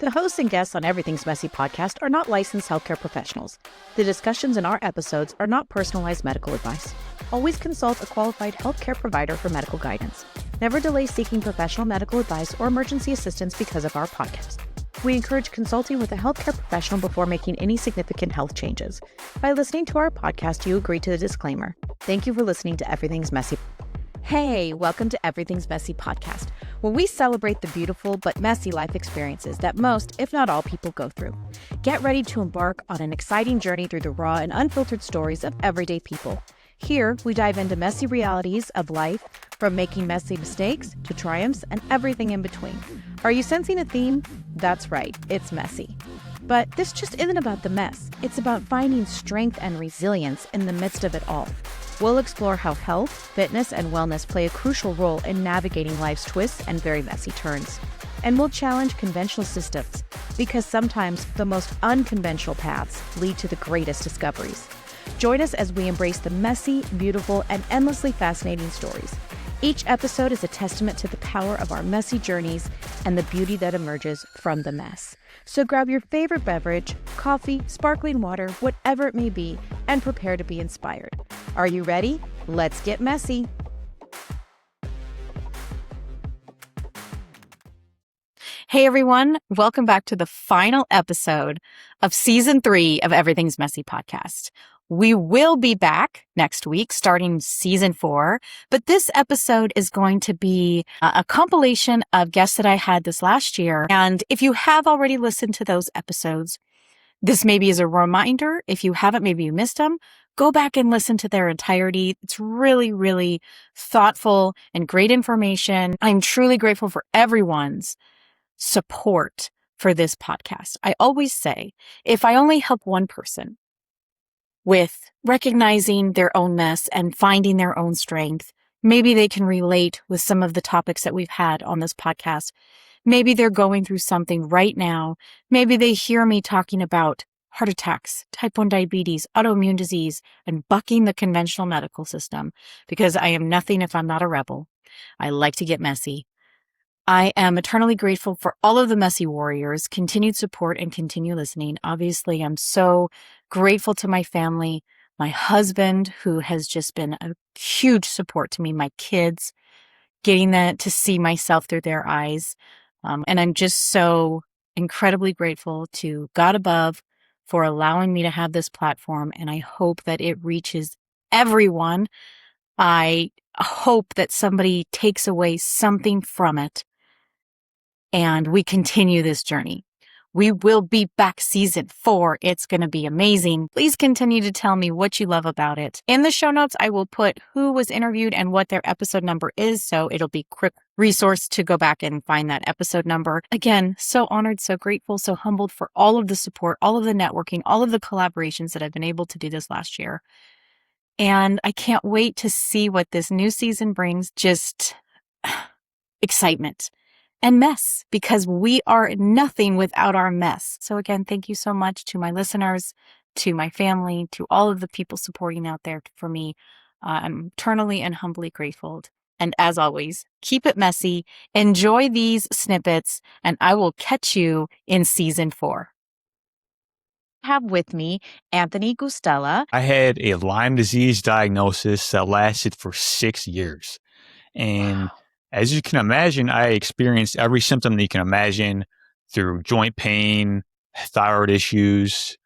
The hosts and guests on Everything's Messy podcast are not licensed healthcare professionals. The discussions in our episodes are not personalized medical advice. Always consult a qualified healthcare provider for medical guidance. Never delay seeking professional medical advice or emergency assistance because of our podcast. We encourage consulting with a healthcare professional before making any significant health changes. By listening to our podcast, you agree to the disclaimer. Thank you for listening to Everything's Messy. Hey, welcome to Everything's Messy podcast, where we celebrate the beautiful but messy life experiences that most, if not all, people go through. Get ready to embark on an exciting journey through the raw and unfiltered stories of everyday people. Here, we dive into messy realities of life, from making messy mistakes to triumphs and everything in between. Are you sensing a theme? That's right, it's messy. But this just isn't about the mess. It's about finding strength and resilience in the midst of it all. We'll explore how health, fitness, and wellness play a crucial role in navigating life's twists and very messy turns. And we'll challenge conventional systems, because sometimes the most unconventional paths lead to the greatest discoveries. Join us as we embrace the messy, beautiful, and endlessly fascinating stories. Each episode is a testament to the power of our messy journeys and the beauty that emerges from the mess. So grab your favorite beverage, coffee, sparkling water, whatever it may be, and prepare to be inspired. Are you ready? Let's get messy. Hey everyone, welcome back to the final episode of Season 3 of Everything's Messy podcast. We will be back next week starting Season 4, but this episode is going to be a compilation of guests that I had this last year. And if you have already listened to those episodes, this maybe is a reminder. If you haven't, maybe you missed them, go back and listen to their entirety. It's really, really thoughtful and great information. I'm truly grateful for everyone's support for this podcast. I always say, if I only help one person with recognizing their own mess and finding their own strength, maybe they can relate with some of the topics that we've had on this podcast. Maybe they're going through something right now. Maybe they hear me talking about heart attacks, type 1 diabetes, autoimmune disease, and bucking the conventional medical system, because I am nothing if I'm not a rebel. I like to get messy. I am eternally grateful for all of the messy warriors, continued support, and continue listening. Obviously, I'm so grateful to my family, my husband, who has just been a huge support to me, my kids, getting to see myself through their eyes. And I'm just so incredibly grateful to God above for allowing me to have this platform. And I hope that it reaches everyone. I hope that somebody takes away something from it and we continue this journey. We will be back Season 4. It's going to be amazing. Please continue to tell me what you love about it. In the show notes, I will put who was interviewed and what their episode number is, so it'll be a quick resource to go back and find that episode number. Again, so honored, so grateful, so humbled for all of the support, all of the networking, all of the collaborations that I've been able to do this last year. And I can't wait to see what this new season brings. Just excitement. And mess, because we are nothing without our mess. So again, thank you so much to my listeners, to my family, to all of the people supporting out there for me. I'm eternally and humbly grateful. And as always, keep it messy, enjoy these snippets, and I will catch you in Season 4. I have with me Anthony Guastella. I had a Lyme disease diagnosis that lasted for 6 years. And as you can imagine, I experienced every symptom that you can imagine through joint pain, thyroid issues.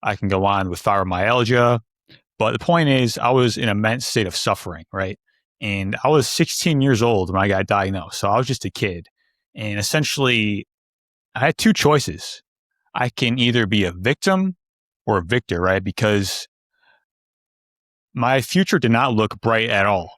I can go on with fibromyalgia. But the point is, I was in an immense state of suffering, right? And I was 16 years old when I got diagnosed. So I was just a kid. And essentially, I had two choices. I can either be a victim or a victor, right? Because my future did not look bright at all.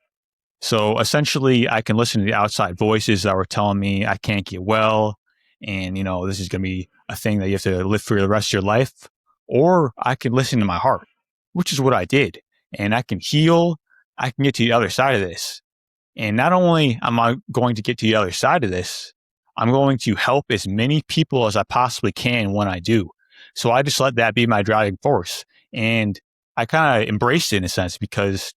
So essentially, I can listen to the outside voices that were telling me I can't get well, and this is going to be a thing that you have to live for the rest of your life. Or I can listen to my heart, which is what I did, and I can heal. I can get to the other side of this, and not only am I going to get to the other side of this, I'm going to help as many people as I possibly can when I do. So I just let that be my driving force, and I kind of embraced it in a sense because,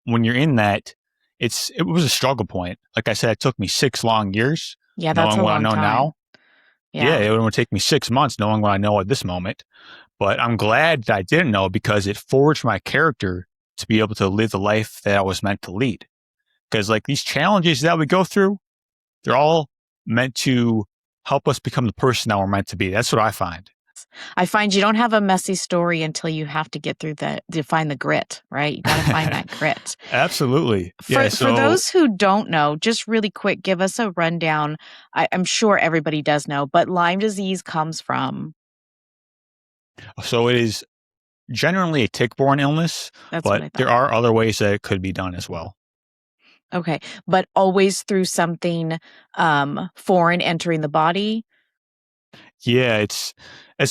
when you're in that, it was a struggle point. Like I said, it took me 6 long years. Yeah, that's knowing a what long I know time. now. Yeah, Yeah. it would take me 6 months knowing what I know at this moment. But I'm glad that I didn't know because it forged my character to be able to live the life that I was meant to lead. Because like these challenges that we go through, they're all meant to help us become the person that we're meant to be. That's what I find. I find you don't have a messy story until you have to get through to find the grit, right? You got to find that grit. Absolutely. For Yeah. for So, those who don't know, just really quick, give us a rundown. I'm sure everybody does know, but Lyme disease comes from. so it is generally a tick-borne illness, That's what but I there thought. are other ways that it could be done as well. Okay, but always through something foreign entering the body. Yeah, it's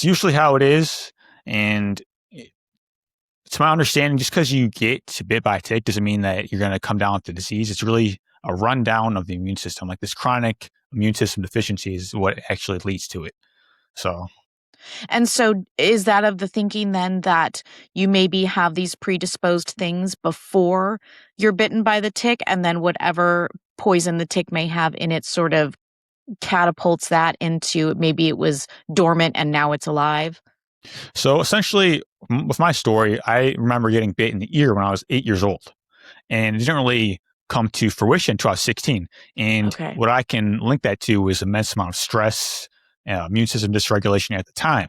usually how it is, and to my understanding, just because you get bit by a tick doesn't mean that you're going to come down with the disease. It's really a rundown of the immune system. Like this chronic immune system deficiency is what actually leads to it. So, And so is that of the thinking then that you maybe have these predisposed things before you're bitten by the tick, and then whatever poison the tick may have in it sort of catapults that into maybe it was dormant and now it's alive? so essentially, with my story, I remember getting bit in the ear when I was 8 years old, and it didn't really come to fruition until I was 16. And Okay. what I can link that to is immense amount of stress, immune system dysregulation at the time.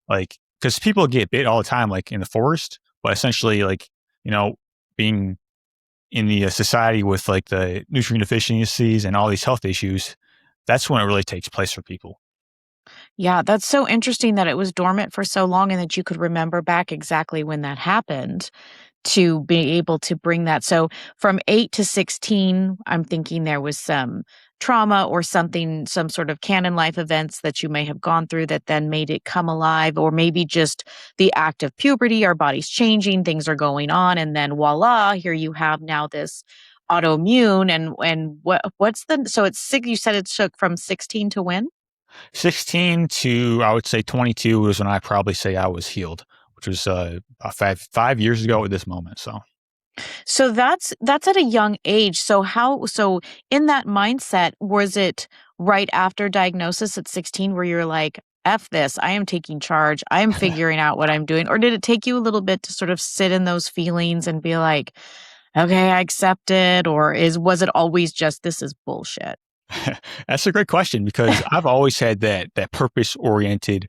Like, because people get bit all the time, like in the forest, but essentially, like, you know, being in the society with like the nutrient deficiencies and all these health issues, that's when it really takes place for people. Yeah, that's so interesting that it was dormant for so long and that you could remember back exactly when that happened to be able to bring that. So from 8 to 16, I'm thinking there was some trauma or something, some sort of canon life events that you may have gone through that then made it come alive, or maybe just the act of puberty, our body's changing, things are going on, and then voila, here you have now this autoimmune and what's the so it's six, you said it took from 16 to when? 16 to, I would say 22 was when I probably say I was healed, which was about five years ago at this moment. So, So that's at a young age. So so in that mindset, was it right after diagnosis at 16 where you're like, F this, I am taking charge, I am figuring out what I'm doing? Or did it take you a little bit to sort of sit in those feelings and be like, okay, I accept it? Or was it always just this is bullshit? that's a great question because I've always had that purpose oriented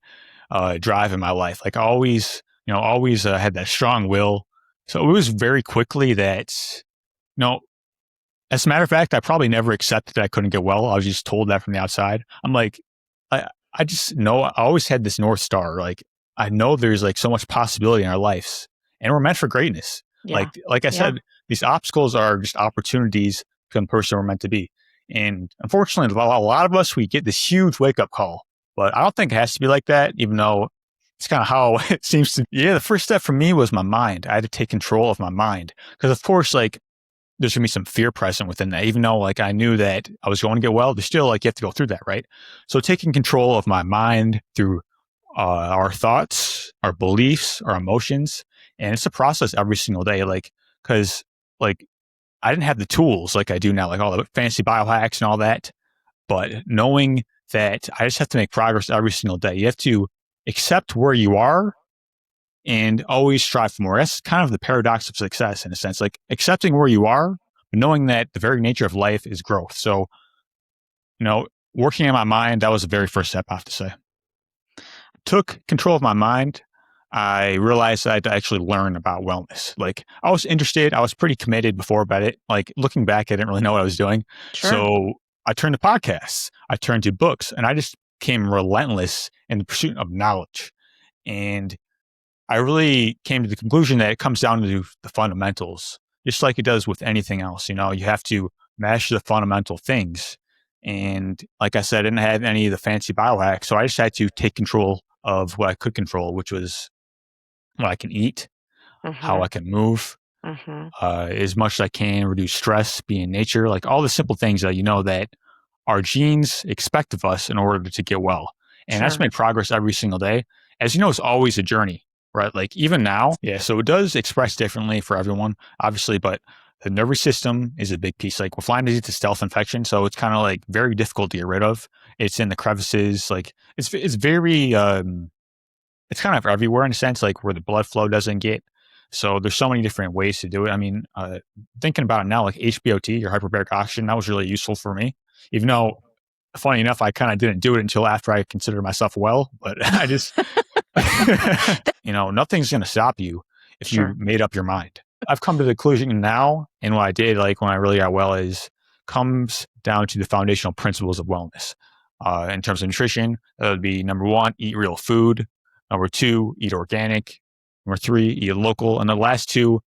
drive in my life. Like I always, always had that strong will. So it was very quickly that, you know, as a matter of fact, I probably never accepted that I couldn't get well. I was just told that from the outside. I'm like, I just know I always had this North Star. Like I know there's like so much possibility in our lives and we're meant for greatness. Yeah. Like I Yeah. said, these obstacles are just opportunities to become the person we're meant to be. And unfortunately, a lot of us, we get this huge wake up call, but I don't think it has to be like that, even though it's kind of how it seems to be. Yeah. The first step for me was my mind. I had to take control of my mind because of course, like there's gonna be some fear present within that, even though like I knew that I was going to get well, there's still like you have to go through that, right? So taking control of my mind through our thoughts, our beliefs, our emotions, and it's a process every single day. Like, because like I didn't have the tools like I do now, like all the fancy biohacks and all that, but knowing that I just have to make progress every single day. You have to accept where you are and always strive for more. That's kind of the paradox of success in a sense, like accepting where you are, but knowing that the very nature of life is growth. So, working on my mind, that was the very first step, I have to say. Took control of my mind. I realized I had to actually learn about wellness. Like I was interested, I was pretty committed before about it. Like looking back, I didn't really know what I was doing. Sure. So I turned to podcasts, I turned to books, and I just became relentless in the pursuit of knowledge. And I really came to the conclusion that it comes down to the fundamentals, just like it does with anything else. You have to master the fundamental things. And like I said, I didn't have any of the fancy biohacks. So I just had to take control of what I could control, which was what I can eat, how Mm-hmm. I can move, Mm-hmm. as much as I can, reduce stress, be in nature, like all the simple things that that our genes expect of us in order to get well. And that's Sure. made progress every single day. As you know, it's always a journey, right? Like even now, yeah. So it does express differently for everyone, obviously, but The nervous system is a big piece. Like with Lyme disease, it's a stealth infection, so it's kind of like very difficult to get rid of. It's in the crevices. Like it's very it's kind of everywhere in a sense, like where the blood flow doesn't get. So there's so many different ways to do it. I mean, thinking about it now, like HBOT or hyperbaric oxygen, that was really useful for me. Even though, funny enough, I kind of didn't do it until after I considered myself well. But I just, nothing's going to stop you if you made up your mind. I've come to the conclusion now, and what I did, like when I really got well, is comes down to the foundational principles of wellness. In terms of nutrition, that would be number 1, eat real food. Number 2, eat organic. Number 3, eat local. And the last 2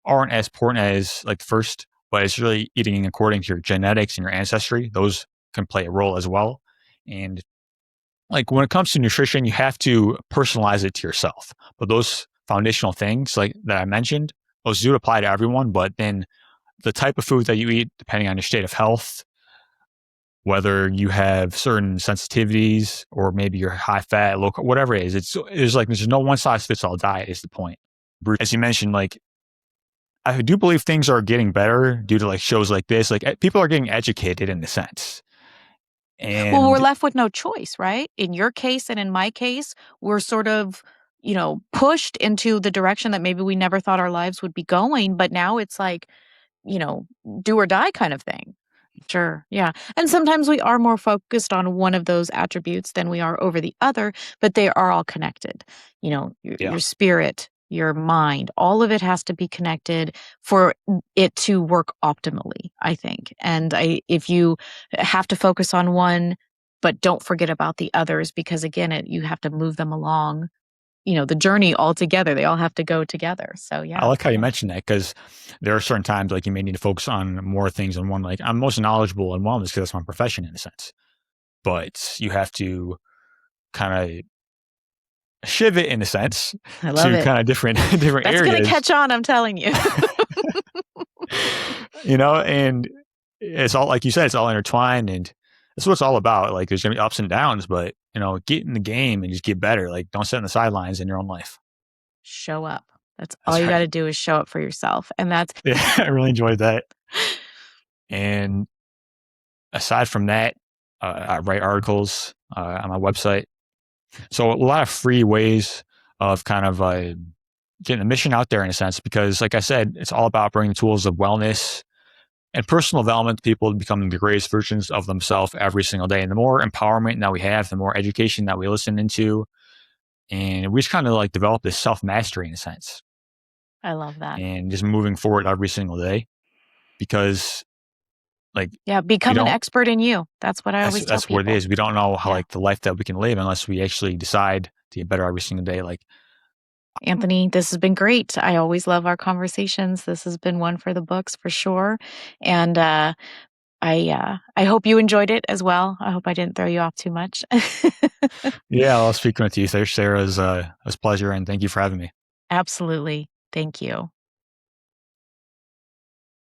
aren't as important as like the first, but it's really eating according to your genetics and your ancestry. Those can play a role as well. And like when it comes to nutrition, you have to personalize it to yourself. But those foundational things like that I mentioned, those do apply to everyone. But then the type of food that you eat, depending on your state of health, whether you have certain sensitivities or maybe you're high fat, low, whatever it is, it's like there's no one size fits all diet is the point. As you mentioned, like I do believe things are getting better due to like shows like this. Like people are getting educated in a sense. And well, we're left with no choice, right? In your case and in my case, we're sort of, pushed into the direction that maybe we never thought our lives would be going. But now it's like, do or die kind of thing. Sure. Yeah. And sometimes we are more focused on one of those attributes than we are over the other, but they are all connected. Your spirit, your mind, all of it has to be connected for it to work optimally, I think. And if you have to focus on one, but don't forget about the others, because again, you have to move them along, the journey all together. They all have to go together. So yeah. I like how you mentioned that because there are certain times like you may need to focus on more things than one. Like I'm most knowledgeable in wellness because that's my profession in a sense, but you have to kind of shiv it in a sense I love to it. kind of different That's areas. That's going to catch on, I'm telling you. And it's all, like you said, it's all intertwined, and that's what it's all about. Like there's gonna be ups and downs, but get in the game and just get better. Like don't sit on the sidelines in your own life. Show up. That's all you got to do is show up for yourself. And yeah, I really enjoyed that. And aside from that, I write articles on my website. So a lot of free ways of kind of getting the mission out there in a sense, because like I said, it's all about bringing tools of wellness and personal development to people to become the greatest versions of themselves every single day. And the more empowerment that we have, the more education that we listen into, and we just kind of like develop this self-mastery in a sense. I love that. And just moving forward every single day, because become an expert in you. That's what I always tell people. That's what it is. We don't know how like the life that we can live unless we actually decide to get better every single day. Like Anthony, this has been great. I always love our conversations. This has been one for the books for sure. And I hope you enjoyed it as well. I hope I didn't throw you off too much. Yeah, I'll speak with you, Sarah. It was a pleasure, and thank you for having me. Absolutely. Thank you.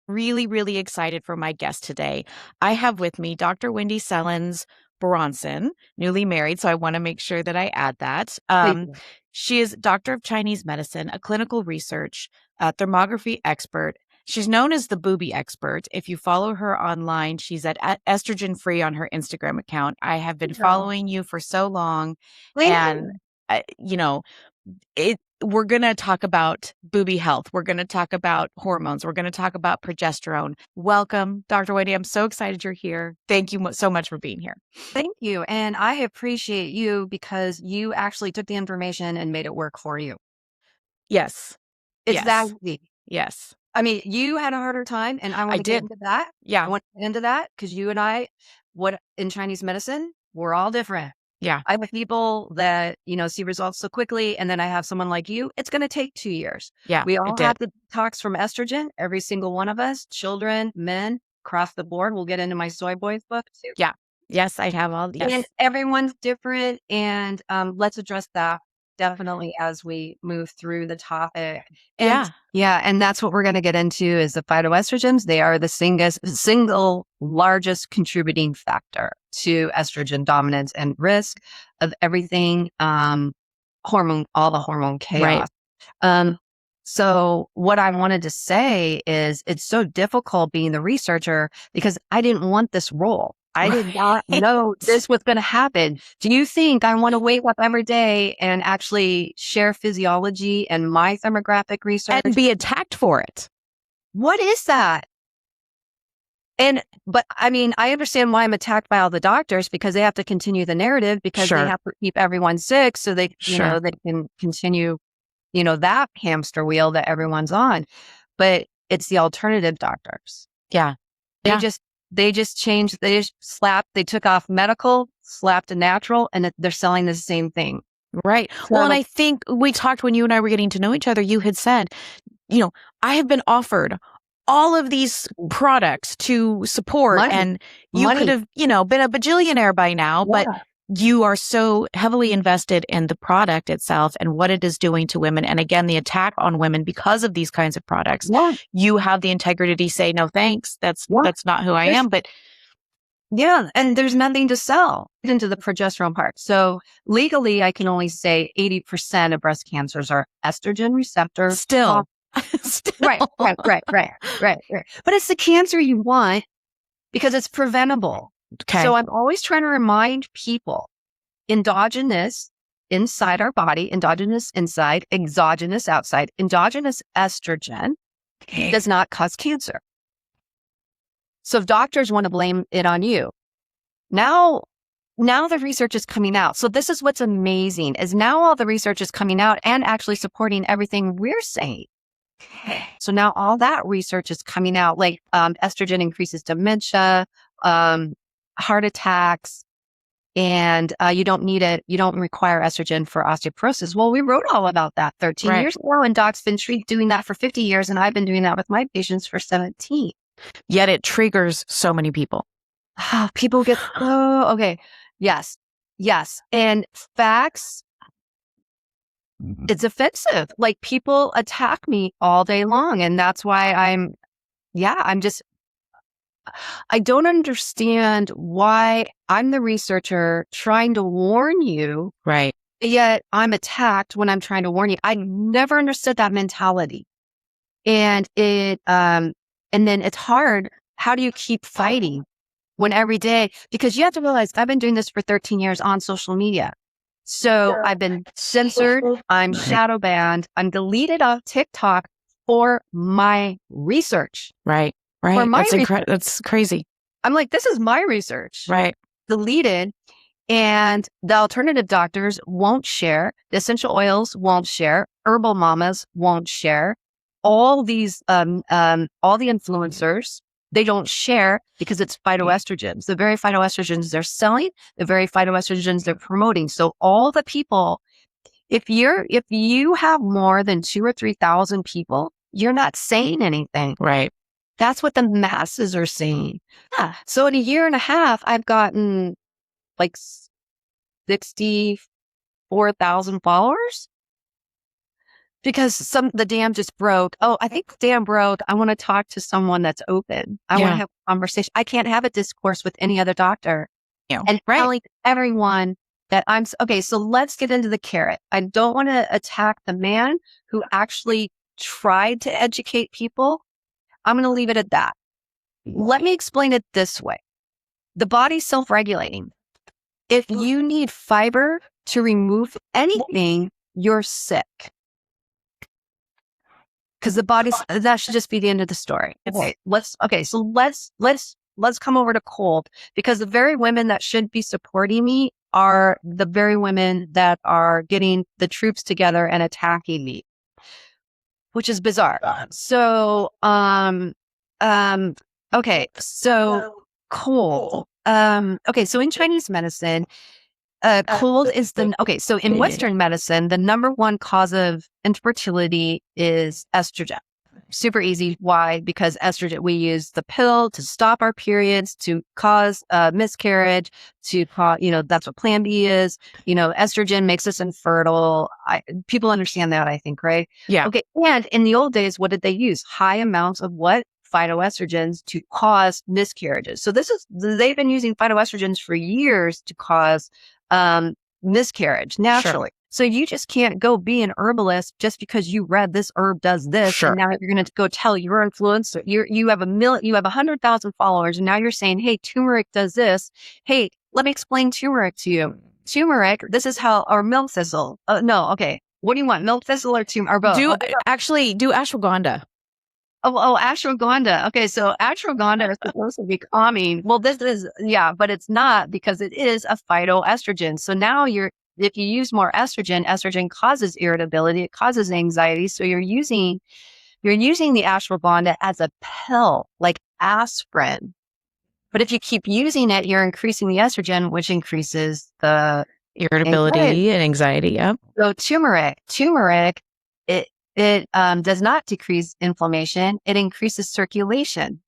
Really, really excited for my guest today. I have with me Dr. Wendy Sellens-Bronson, newly married, so I want to make sure that I add that. She is Doctor of Chinese Medicine, a clinical research, thermography expert. She's known as the Boobie expert. If you follow her online, she's at Estrogen Free on her Instagram account. I have been following you for so long. And, we're going to talk about boobie health. We're going to talk about hormones. We're going to talk about progesterone. Welcome, Dr. Wendy. I'm so excited you're here. Thank you so much for being here. Thank you. And I appreciate you because you actually took the information and made it work for you. Yes. Exactly. Yes. I mean, you had a harder time, and I want to get into that. Yeah. I want to get into that because you and I, in Chinese medicine, we're all different. Yeah. I have people that, see results so quickly. And then I have someone like you, it's going to take 2 years. Yeah. We all have the detox from estrogen, every single one of us, children, men, across the board. We'll get into my soy boys book too. Yeah. Yes, I have all. Yes. And everyone's different. And let's address that definitely as we move through the topic. And and that's what we're going to get into is the phytoestrogens. They are the single largest contributing factor to estrogen dominance and risk of everything, all the hormone chaos. Right. So what I wanted to say is it's so difficult being the researcher because I didn't want this role. I did not know this was going to happen. Do you think I want to wake up every day and actually share physiology and my thermographic research? And be attacked for it. What is that? But I mean, I understand why I'm attacked by all the doctors because they have to continue the narrative because they have to keep everyone sick so they, you know, they can continue, you know, that hamster wheel that everyone's on. But it's the alternative doctors. Yeah. They just changed, they took off medical, slapped a natural, and they're selling the same thing. Right. So, well, and I think we talked when you and I were getting to know each other, you had said, you know, I have been offered all of these products to support and you could have, you know, been a bajillionaire by now, but you are so heavily invested in the product itself and what it is doing to women. And again, the attack on women because of these kinds of products. You have the integrity to say, no, thanks. That's not who I am. But and there's nothing to sell into the progesterone part. So legally, I can only say 80% of breast cancers are estrogen receptor. Still. Right. But it's the cancer you want because it's preventable. Okay. So I'm always trying to remind people endogenous inside our body, endogenous inside, exogenous outside. Endogenous estrogen does not cause cancer. So if doctors want to blame it on you, now the research is coming out. So this is what's amazing is now all the research is coming out and actually supporting everything we're saying. So now all that research is coming out, like estrogen increases dementia, heart attacks, and you don't require estrogen for osteoporosis. Well, we wrote all about that 13 years ago, and docs been doing that for 50 years, and I've been doing that with my patients for 17. Yet it triggers so many people. People get, okay. Yes. And facts, it's offensive. Like people attack me all day long. And that's why I don't understand why I'm the researcher trying to warn you. Right. Yet I'm attacked when I'm trying to warn you. I never understood that mentality. And and then it's hard. How do you keep fighting when every day, because you have to realize I've been doing this for 13 years on social media. So I've been censored. I'm shadow banned. I'm deleted off TikTok for my research. Right. That's crazy. I'm like, this is my research. Right. Deleted. And the alternative doctors won't share. The essential oils won't share. Herbal mamas won't share. All these, all the influencers, they don't share because it's phytoestrogens. The very phytoestrogens they're selling, the very phytoestrogens they're promoting. So all the people, if you have more than 2,000 or 3,000 people, you're not saying anything. Right. That's what the masses are saying. Yeah. So in a year and a half, I've gotten like 64,000 followers. Because the dam just broke. Oh, I think the dam broke. I want to talk to someone that's open. I want to have a conversation. I can't have a discourse with any other doctor. And telling everyone that okay, so let's get into the carrot. I don't want to attack the man who actually tried to educate people. I'm going to leave it at that. Let me explain it this way. The body's self-regulating. If you need fiber to remove anything, you're sick. Because the body's, that should just be the end of the story. So let's come over to cold, because the very women that should be supporting me are the very women that are getting the troops together and attacking me, which is bizarre. So, okay. So cold. Okay. So in Chinese medicine, cold is so in Western medicine, the number one cause of infertility is estrogen. Super easy. Why? Because estrogen, we use the pill to stop our periods, to cause miscarriage, to cause, that's what Plan B is. Estrogen makes us infertile. People understand that, I think, right? Yeah. Okay. And in the old days, what did they use? High amounts of what? Phytoestrogens to cause miscarriages. So they've been using phytoestrogens for years to cause miscarriage naturally. So you just can't go be an herbalist just because you read this herb does this. Sure. And now you're going to go tell your influencer, you have 100,000 followers. And now you're saying, hey, turmeric does this. Hey, let me explain turmeric to you. Turmeric, this is how, or milk thistle. No. Okay. What do you want? Milk thistle or turmeric? Or both? Do ashwagandha. Oh, ashwagandha. Okay. So ashwagandha is supposed to be calming. Well, this is, but it's not, because it is a phytoestrogen. So now if you use more estrogen causes irritability, it causes anxiety. So you're using the ashwagandha as a pill, like aspirin. But if you keep using it, you're increasing the estrogen, which increases the Irritability and anxiety. Yep. So turmeric, it does not decrease inflammation. It increases circulation.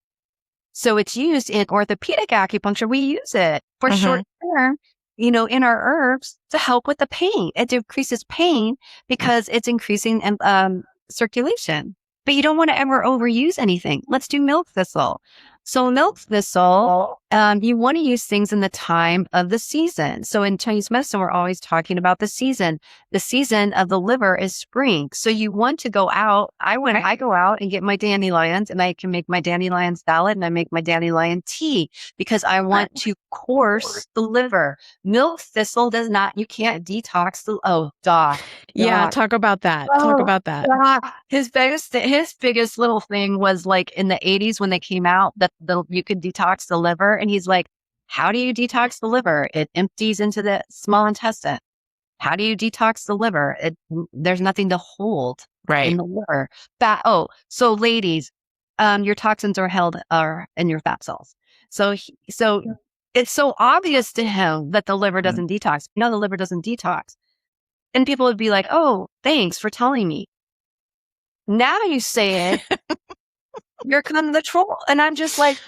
So it's used in orthopedic acupuncture. We use it for short term, in our herbs to help with the pain. It decreases pain because it's increasing circulation. But you don't want to ever overuse anything. Let's do milk thistle. So milk thistle, you want to use things in the time of the season. So in Chinese medicine, we're always talking about the season. The season of the liver is spring. So you want to go out. I go out and get my dandelions, and I can make my dandelion salad, and I make my dandelion tea, because I want to course the liver. Milk thistle does not, you can't detox Yeah, talk about that. His biggest little thing was like in the 80s when they came out that you could detox the liver. And he's like, how do you detox the liver? It empties into the small intestine. How do you detox the liver? There's nothing to hold in the liver. So ladies, your toxins are held in your fat cells. So it's so obvious to him that the liver doesn't detox. No, the liver doesn't detox. And people would be like, oh, thanks for telling me. Now you say it, you're kind of the troll. And I'm just like,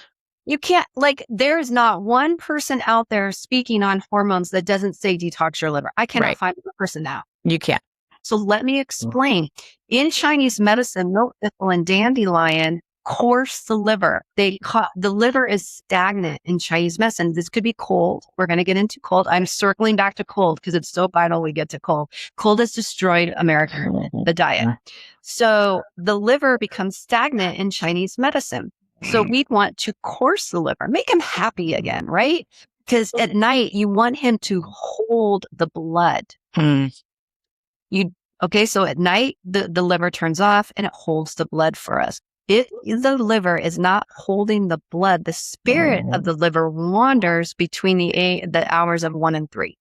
you can't, there is not one person out there speaking on hormones that doesn't say detox your liver. I cannot find a person now. You can't. So let me explain. In Chinese medicine, milk thistle and dandelion course the liver. The liver is stagnant in Chinese medicine. This could be cold. We're going to get into cold. I'm circling back to cold because it's so vital we get to cold. Cold has destroyed America, the diet. So the liver becomes stagnant in Chinese medicine. So we want to course the liver, make him happy again, right? Because at night you want him to hold the blood. So at night the liver turns off and it holds the blood for us. If the liver is not holding the blood, the spirit of the liver wanders between the hours of 1 and 3.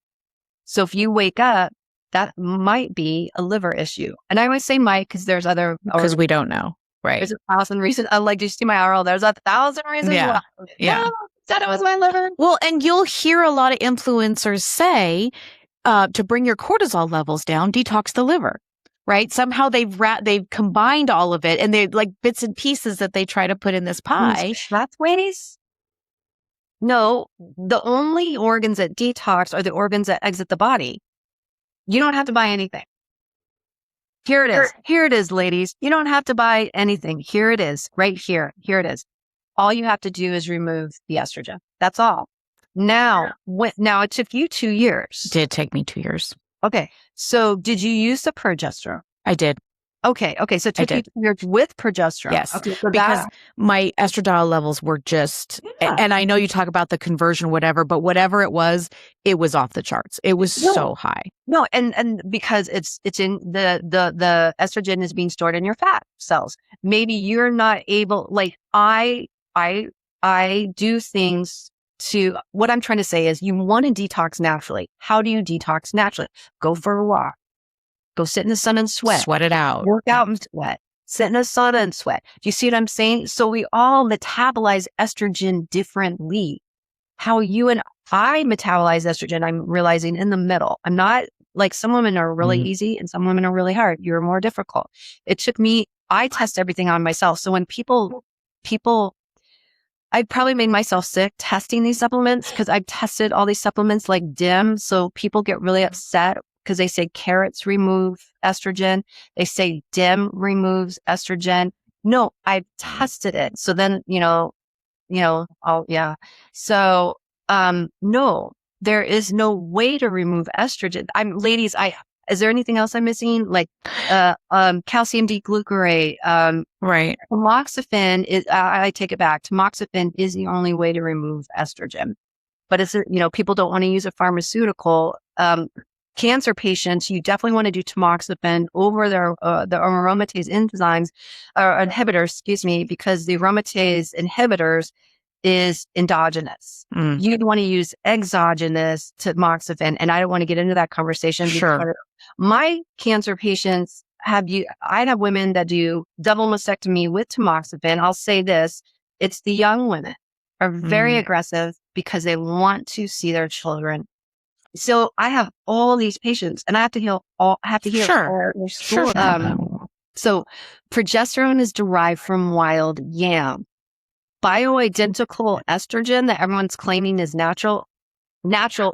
So if you wake up, that might be a liver issue. And I always say might because there's other... Because we don't know. Right. There's 1,000 reasons. Did you see my RL? There's 1,000 reasons. Yeah. No, that was my liver. Well, and you'll hear a lot of influencers say to bring your cortisol levels down, detox the liver. Right. Somehow they've combined all of it, and they're like bits and pieces that they try to put in this pie. Pathways? No, the only organs that detox are the organs that exit the body. You don't have to buy anything. Here it is. Here it is, ladies. You don't have to buy anything. Here it is. Right here. Here it is. All you have to do is remove the estrogen. That's all. Now it took you 2 years. It did take me 2 years. Okay. So did you use the progesterone? I did. Okay. So it took you 2 years with progesterone. Yes. Okay, so because my estradiol levels were just, and I know you talk about the conversion, whatever, but whatever it was off the charts. It was so high. No. And because it's in the estrogen is being stored in your fat cells. Maybe you're not able, I do things to, what I'm trying to say is you want to detox naturally. How do you detox naturally? Go for a walk. Go sit in the sun and sweat. Sweat it out. Work out and sweat. Sit in the sun and sweat. Do you see what I'm saying? So we all metabolize estrogen differently. How you and I metabolize estrogen, I'm realizing in the middle. I'm not like some women are really easy and some women are really hard. You're more difficult. It took me, I test everything on myself. So when people, I probably made myself sick testing these supplements because I've tested all these supplements like DIM. So people get really upset because they say carrots remove estrogen. They say DIM removes estrogen. No, I've tested it. So then, So, no, there is no way to remove estrogen. Ladies, is there anything else I'm missing? Like, calcium D-glucarate, right. tamoxifen is, I take it back. Tamoxifen is the only way to remove estrogen, but it's, people don't want to use a pharmaceutical. Cancer patients, you definitely want to do tamoxifen over the aromatase enzymes or inhibitors, because the aromatase inhibitors is endogenous. You'd want to use exogenous tamoxifen, and I don't want to get into that conversation. Sure. My cancer patients I have women that do double mastectomy with tamoxifen. I'll say this: it's the young women are very aggressive because they want to see their children. So I have all these patients, and I have to heal all. Sure. So progesterone is derived from wild yam. Bioidentical estrogen that everyone's claiming is natural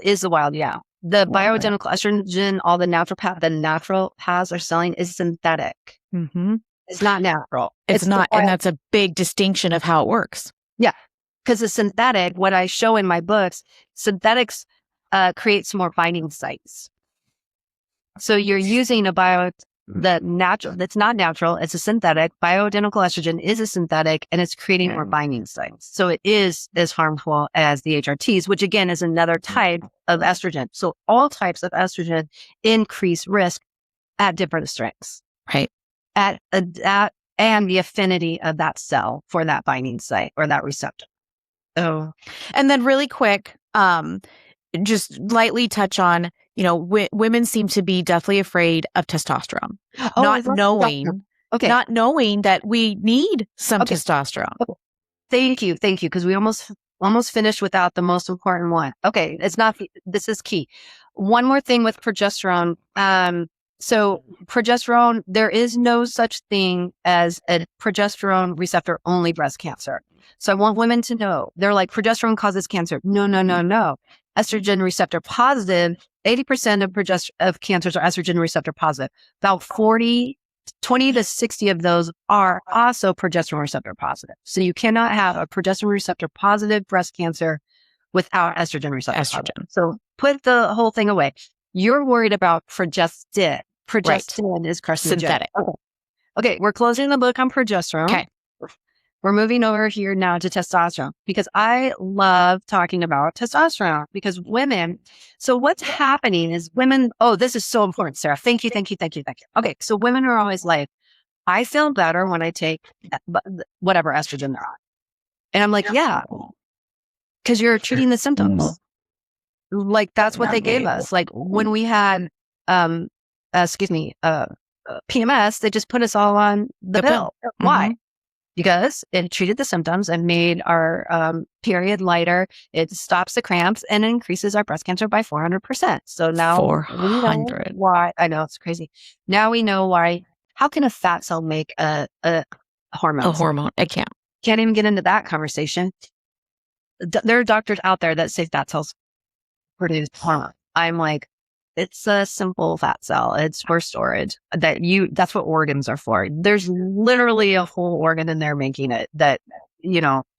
is the wild yam. The bioidentical estrogen, all the natural paths are selling is synthetic. It's not natural. It's not, and that's a big distinction of how it works. Yeah, because the synthetic, what I show in my books, synthetics creates more binding sites. So you're using that's not natural. It's a synthetic. Bioidentical estrogen is a synthetic, and it's creating more binding sites. So it is as harmful as the HRTs, which again is another type of estrogen. So all types of estrogen increase risk at different strengths. Right. And the affinity of that cell for that binding site or that receptor. Oh. And then really quick, just lightly touch on, women seem to be deathly afraid of testosterone, not knowing that we need some testosterone. Okay. Thank you. Because we almost finished without the most important one. Okay. This is key. One more thing with progesterone. So progesterone, there is no such thing as a progesterone receptor only breast cancer. So I want women to know, they're like, progesterone causes cancer. No. Estrogen receptor positive, 80% of cancers are estrogen receptor positive. About 20 to 60 of those are also progesterone receptor positive. So you cannot have a progesterone receptor positive breast cancer without estrogen receptor positive. So put the whole thing away. You're worried about progestin. Progestin is carcinogenic. Synthetic. Okay, we're closing the book on progesterone. Okay. We're moving over here now to testosterone because I love talking about testosterone because women. So what's happening is women. Oh, this is so important, Sarah. Thank you. Okay. So women are always like, I feel better when I take whatever estrogen they're on. And I'm like, yeah, because you're treating the symptoms. Like that's what they gave us. Like when we had, PMS, they just put us all on the pill. Why? Because it treated the symptoms and made our period lighter. It stops the cramps and increases our breast cancer by 400%. So now 400. Why? I know it's crazy. Now we know why. How can a fat cell make a hormone? A hormone. I can't even get into that conversation. There are doctors out there that say fat cells produce hormone. I'm like, it's a simple fat cell. It's for storage. That's what organs are for. There's literally a whole organ in there making it that,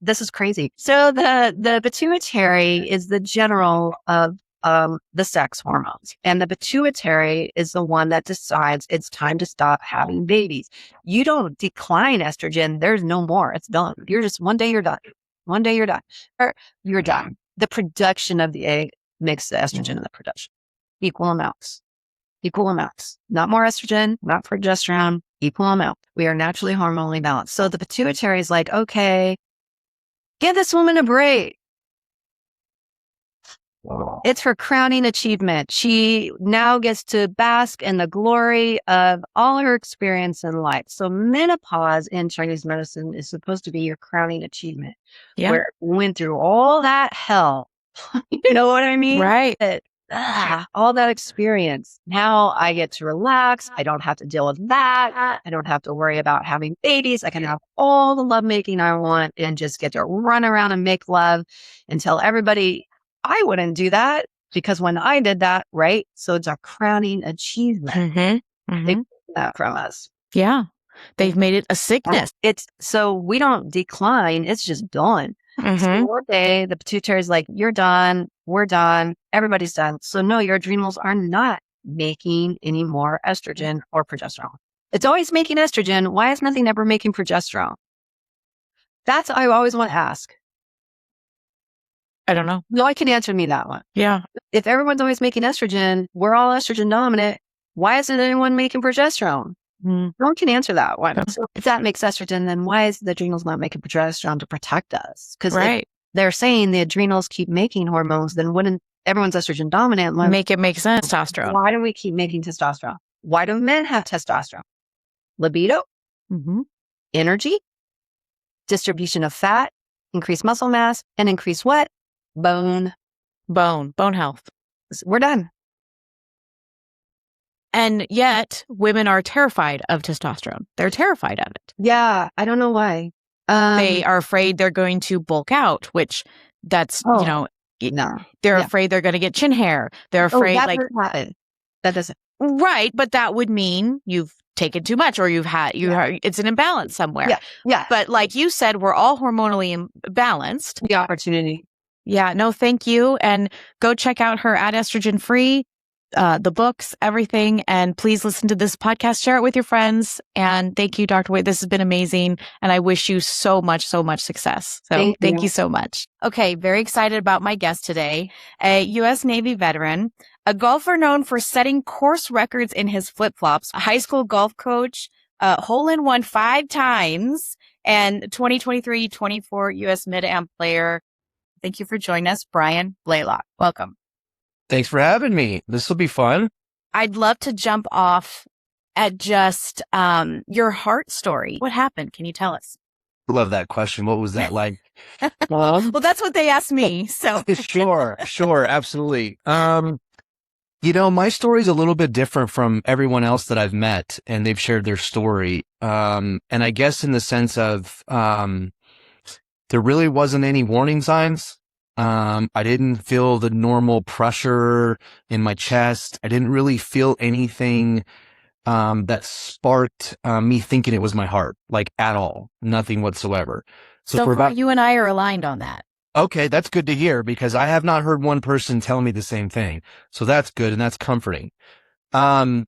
this is crazy. So the pituitary is the general of the sex hormones. And the pituitary is the one that decides it's time to stop having babies. You don't decline estrogen. There's no more. It's done. You're just, one day you're done. Or you're done. The production of the egg makes the estrogen in the production. Equal amounts. Not more estrogen, not progesterone, equal amount. We are naturally hormonally balanced. So the pituitary is like, okay, give this woman a break. It's her crowning achievement. She now gets to bask in the glory of all her experience in life. So menopause in Chinese medicine is supposed to be your crowning achievement. Yeah. Where it went through all that hell. You know what I mean? Right. All that experience. Now I get to relax. I don't have to deal with that. I don't have to worry about having babies. I can have all the lovemaking I want and just get to run around and make love and tell everybody I wouldn't do that because when I did that, right? So it's our crowning achievement. They took that from us. Yeah. They've made it a sickness. So we don't decline. It's just done. So one day the pituitary is like, you're done. We're done. Everybody's done. So no, your adrenals are not making any more estrogen or progesterone. It's always making estrogen. Why is nothing ever making progesterone? That's I always want to ask. I don't know. No one can answer me that one. Yeah. If everyone's always making estrogen, we're all estrogen dominant. Why isn't anyone making progesterone? No one can answer that one. So if that makes estrogen, then why is the adrenals not making progesterone to protect us? Because if they're saying the adrenals keep making hormones, then wouldn't everyone's estrogen dominant make it make sense? Testosterone. Why do we keep making testosterone? Why do men have testosterone? Libido, energy, distribution of fat, increased muscle mass, and increased what? Bone health. We're done. And yet women are terrified of testosterone. They're terrified of it. Yeah. I don't know why. They are afraid they're going to bulk out, which that's, no. They're afraid they're going to get chin hair. They're afraid that doesn't. Right. But that would mean you've taken too much or it's an imbalance somewhere. Yeah. But like you said, we're all hormonally imbalanced. The opportunity. Yeah. No, thank you. And go check out her at Estrogen Free. The books, everything. And please listen to this podcast, share it with your friends. And thank you, Dr. Wade. This has been amazing. And I wish you so much success. So thank you so much. Okay. Very excited about my guest today, a U.S. Navy veteran, a golfer known for setting course records in his flip-flops, a high school golf coach, hole-in-one 5 times, and 2023-24 U.S. Mid-Am player. Thank you for joining us, Brian Blaylock. Welcome. Thanks for having me. This will be fun. I'd love to jump off at just your heart story. What happened? Can you tell us? Love that question. What was that like? Well, that's what they asked me. So Sure. Absolutely. My story is a little bit different from everyone else that I've met, and they've shared their story. And I guess in the sense of there really wasn't any warning signs. I didn't feel the normal pressure in my chest. I didn't really feel anything that sparked me thinking it was my heart, like at all. Nothing whatsoever. So you and I are aligned on that. Okay, that's good to hear because I have not heard one person tell me the same thing. So that's good and that's comforting. For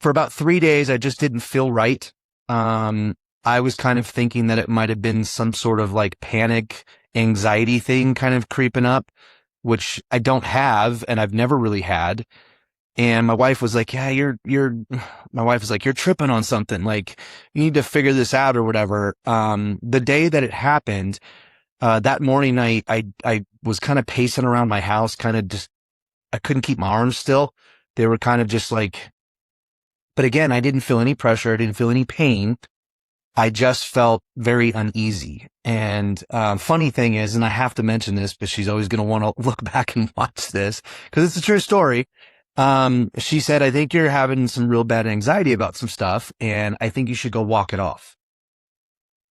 about 3 days, I just didn't feel right. I was kind of thinking that it might have been some sort of like panic anxiety thing kind of creeping up, which I don't have and I've never really had. And my wife was like, yeah, you're tripping on something. Like you need to figure this out or whatever. The day that it happened, that morning, I was kind of pacing around my house, kind of just, I couldn't keep my arms still. They were kind of just like, but again, I didn't feel any pressure. I didn't feel any pain. I just felt very uneasy. And funny thing is, and I have to mention this, but she's always going to want to look back and watch this because it's a true story. She said, I think you're having some real bad anxiety about some stuff, and I think you should go walk it off.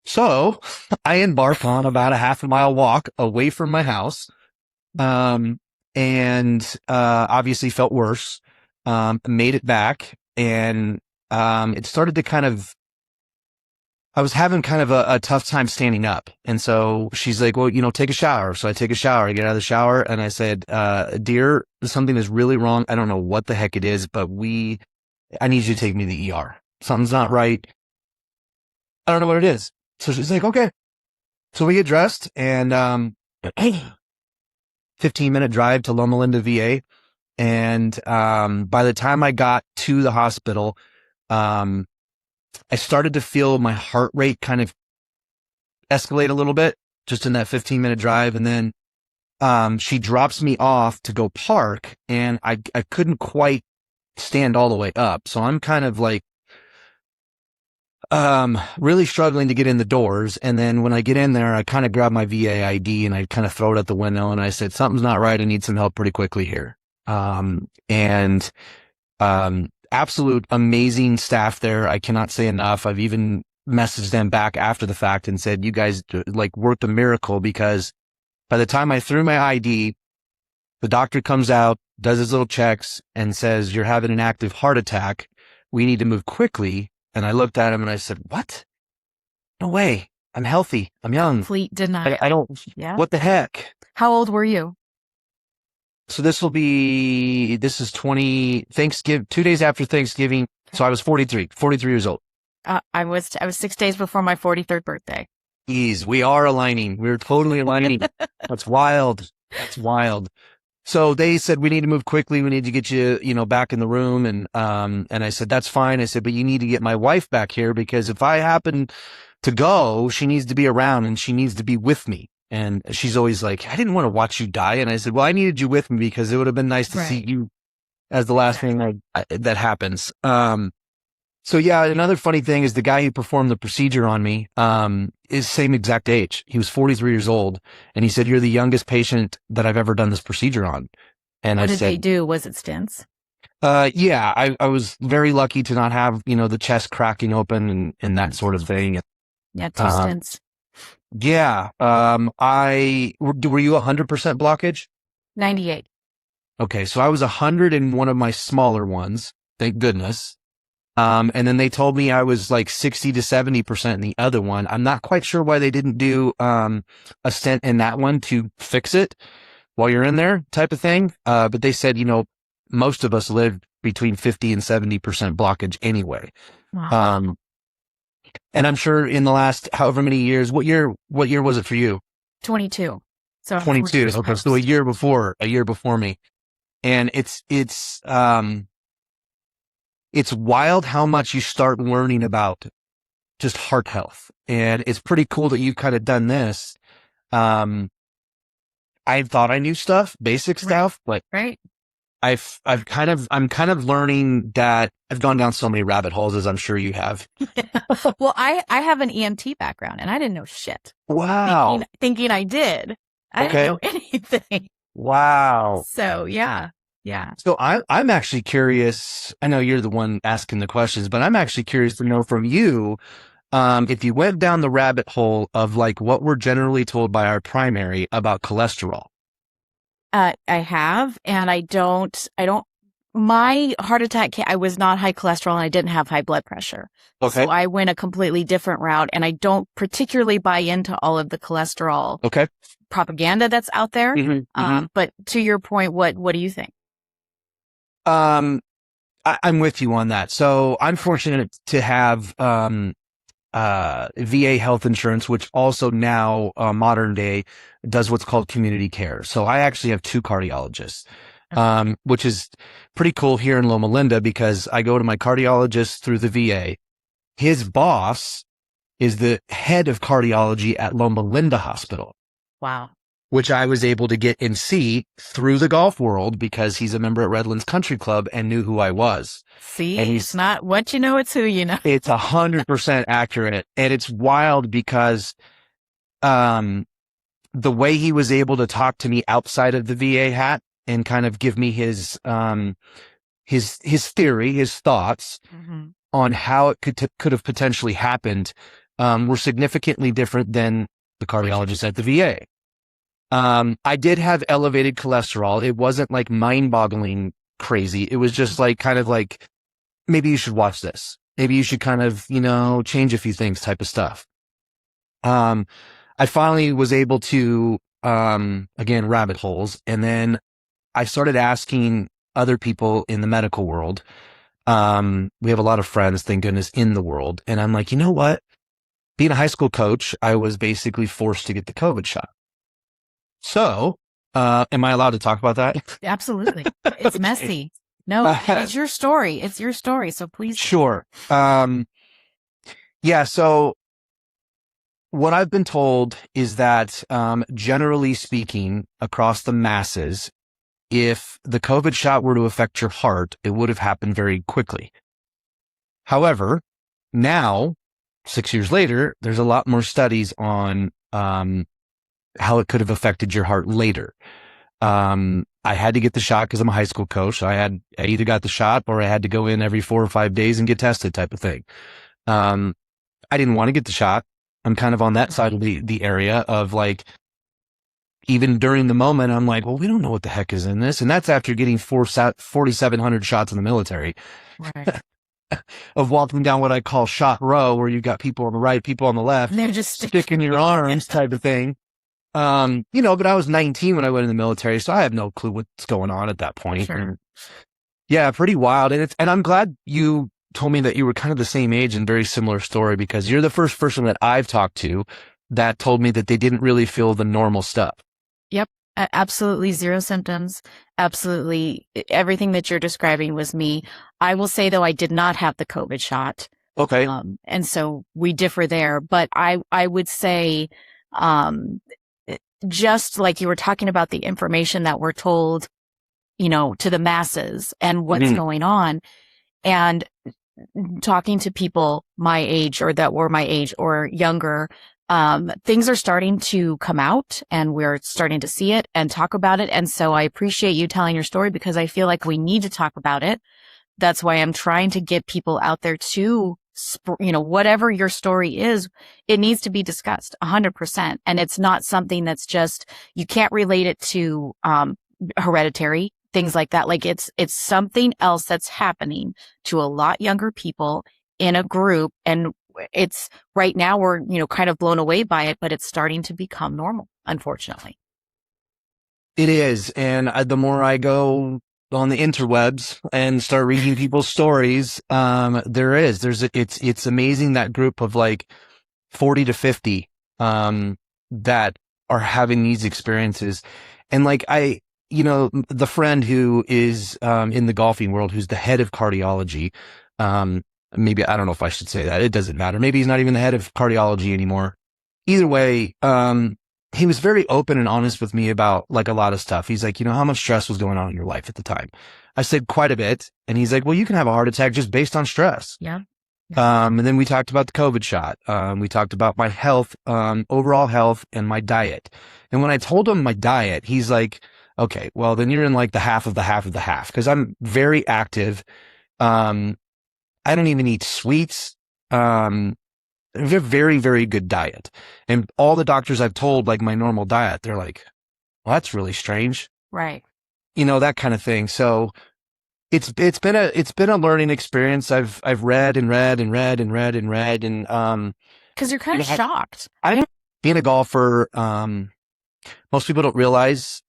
So I embarked on about a half-a-mile walk away from my house, and obviously felt worse, made it back, and it started to I was having kind of a tough time standing up. And so she's like, well, take a shower. So I take a shower, I get out of the shower and I said, dear, something is really wrong. I don't know what the heck it is, but I need you to take me to the ER. Something's not right. I don't know what it is. So she's like, okay. So we get dressed and, 15-minute drive to Loma Linda VA. And, by the time I got to the hospital, I started to feel my heart rate kind of escalate a little bit just in that 15-minute drive. And then, she drops me off to go park and I couldn't quite stand all the way up. So I'm kind of like, really struggling to get in the doors. And then when I get in there, I kind of grab my VA ID and I kind of throw it out the window and I said, something's not right. I need some help pretty quickly here. Absolute amazing staff there. I cannot say enough. I've even messaged them back after the fact and said, you guys like worked a miracle because by the time I threw my ID, the doctor comes out, does his little checks and says, you're having an active heart attack. We need to move quickly. And I looked at him and I said, what? No way. I'm healthy. I'm young. Complete denial. I don't, what the heck? How old were you? So this is Thanksgiving, 2 days after Thanksgiving. So I was 43 years old. I was 6 days before my 43rd birthday. Geez, we are aligning. We're totally aligning. That's wild. That's wild. So they said, we need to move quickly. We need to get you, back in the room. And I said, that's fine. I said, but you need to get my wife back here because if I happen to go, she needs to be around and she needs to be with me. And she's always like, I didn't want to watch you die. And I said, well, I needed you with me because it would have been nice to see you as the last thing that happens. So yeah, another funny thing is the guy who performed the procedure on me, is same exact age. He was 43 years old and he said, you're the youngest patient that I've ever done this procedure on. And what I did said, they do? Was it stents? Yeah, I was very lucky to not have, the chest cracking open and that sort of thing. Yeah, 2 stents. Yeah. Were you 100% blockage? 98. Okay. So I was 100 in one of my smaller ones. Thank goodness. And then they told me I was like 60 to 70% in the other one. I'm not quite sure why they didn't do, a stent in that one to fix it while you're in there type of thing. But they said, most of us live between 50 and 70% blockage anyway. Wow. And I'm sure in the last however many years, what year was it for you? 22. So 22. Okay. So a year before me. And it's wild how much you start learning about just heart health. And it's pretty cool that you've kind of done this. I thought I knew stuff, basic stuff, but I'm kind of learning that I've gone down so many rabbit holes as I'm sure you have. Yeah. Well, I have an EMT background and I didn't know shit. Wow. Thinking I did. I didn't know anything. Wow. So yeah. Yeah. So I'm actually curious. I know you're the one asking the questions, but I'm actually curious to know from you, if you went down the rabbit hole of like what we're generally told by our primary about cholesterol. I have, and I don't, my heart attack, I was not high cholesterol and I didn't have high blood pressure. Okay. So I went a completely different route and I don't particularly buy into all of the cholesterol propaganda that's out there. Mm-hmm. But to your point, what do you think? I'm with you on that. So I'm fortunate to have, VA health insurance, which also now, modern day does what's called community care. So I actually have 2 cardiologists, which is pretty cool here in Loma Linda because I go to my cardiologist through the VA. His boss is the head of cardiology at Loma Linda Hospital. Wow. Which I was able to get and see through the golf world because he's a member at Redlands Country Club and knew who I was. See, and it's not what you know, it's who you know. It's 100% accurate. And it's wild because, the way he was able to talk to me outside of the VA hat and kind of give me his theory, his thoughts on how it could have potentially happened, were significantly different than the cardiologist at the VA. I did have elevated cholesterol. It wasn't like mind-boggling crazy. It was just like kind of like, maybe you should watch this. Maybe you should kind of, change a few things type of stuff. I finally was able to, again, rabbit holes. And then I started asking other people in the medical world. We have a lot of friends, thank goodness, in the world. And I'm like, you know what? Being a high school coach, I was basically forced to get the COVID shot. So, am I allowed to talk about that? Absolutely. It's messy. No, it's your story. It's your story. So please. Sure. Yeah. So what I've been told is that, generally speaking, across the masses, if the COVID shot were to affect your heart, it would have happened very quickly. However, now, 6 years later, there's a lot more studies on, how it could have affected your heart later. I had to get the shot because I'm a high school coach. So I either got the shot or I had to go in every 4 or 5 days and get tested type of thing. I didn't want to get the shot. I'm kind of on that side of the area of like, even during the moment, I'm like, well, we don't know what the heck is in this. And that's after getting 4,700 shots in the military. Right. Of walking down what I call shot row, where you've got people on the right, people on the left. And they're just sticking your arms type of thing. But I was 19 when I went in the military, so I have no clue what's going on at that point. Sure. Yeah, pretty wild. And I'm glad you told me that you were kind of the same age and very similar story, because you're the first person that I've talked to that told me that they didn't really feel the normal stuff. Yep. Absolutely zero symptoms. Absolutely everything that you're describing was me. I will say, though, I did not have the COVID shot. Okay. And so we differ there. But I would say, just like you were talking about the information that we're told, to the masses and what's going on, and talking to people my age or that were my age or younger, things are starting to come out and we're starting to see it and talk about it. And so I appreciate you telling your story, because I feel like we need to talk about it. That's why I'm trying to get people out there to, whatever your story is, it needs to be discussed 100%. And it's not something that's just, you can't relate it to, hereditary things like that. Like it's something else that's happening to a lot younger people in a group. And it's right now we're, kind of blown away by it, but it's starting to become normal, unfortunately. It is. And the more I go on the interwebs and start reading people's stories, it's amazing, that group of like 40 to 50, that are having these experiences. And like, the friend who is, in the golfing world, who's the head of cardiology, maybe, I don't know if I should say that. It doesn't matter. Maybe he's not even the head of cardiology anymore. Either way, he was very open and honest with me about like a lot of stuff. He's like, how much stress was going on in your life at the time? I said, quite a bit. And he's like, well, you can have a heart attack just based on stress. Yeah. And then we talked about the COVID shot. We talked about my health, overall health, and my diet. And when I told him my diet, he's like, okay, well, then you're in like the half of the half of the half, because I'm very active. I don't even eat sweets. A very, very good diet. And all the doctors I've told like my normal diet, they're like, well, that's really strange. Right. That kind of thing. So it's been a learning experience. I've read and read and read and read and read. And, cause you're kind of shocked. Being a golfer, most people don't realize,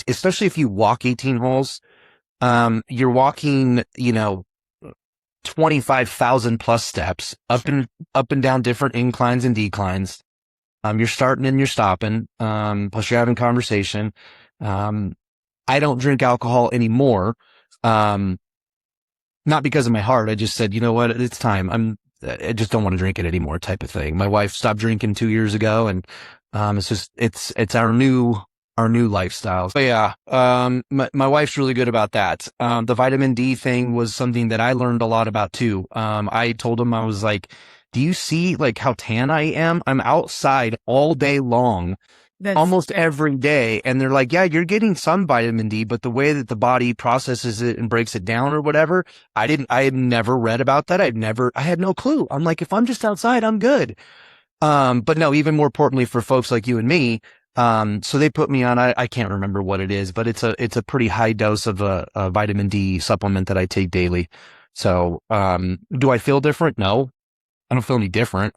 especially if you walk 18 holes, you're walking, 25,000 plus steps up and down different inclines and declines. You're starting and you're stopping. Plus you're having conversation. I don't drink alcohol anymore. Not because of my heart. I just said, you know what? It's time. I just don't want to drink it anymore, type of thing. My wife stopped drinking 2 years ago, and, it's our new lifestyle. But yeah, my wife's really good about that. The vitamin D thing was something that I learned a lot about too. I told him, I was like, do you see like how tan I am? I'm outside all day long, almost every day. And they're like, yeah, you're getting some vitamin D, but the way that the body processes it and breaks it down or whatever, I had never read about that. I had no clue. I'm like, if I'm just outside, I'm good. But no, even more importantly for folks like you and me, so they put me on, I can't remember what it is, but it's a pretty high dose of a vitamin D supplement that I take daily. So, do I feel different? No, I don't feel any different.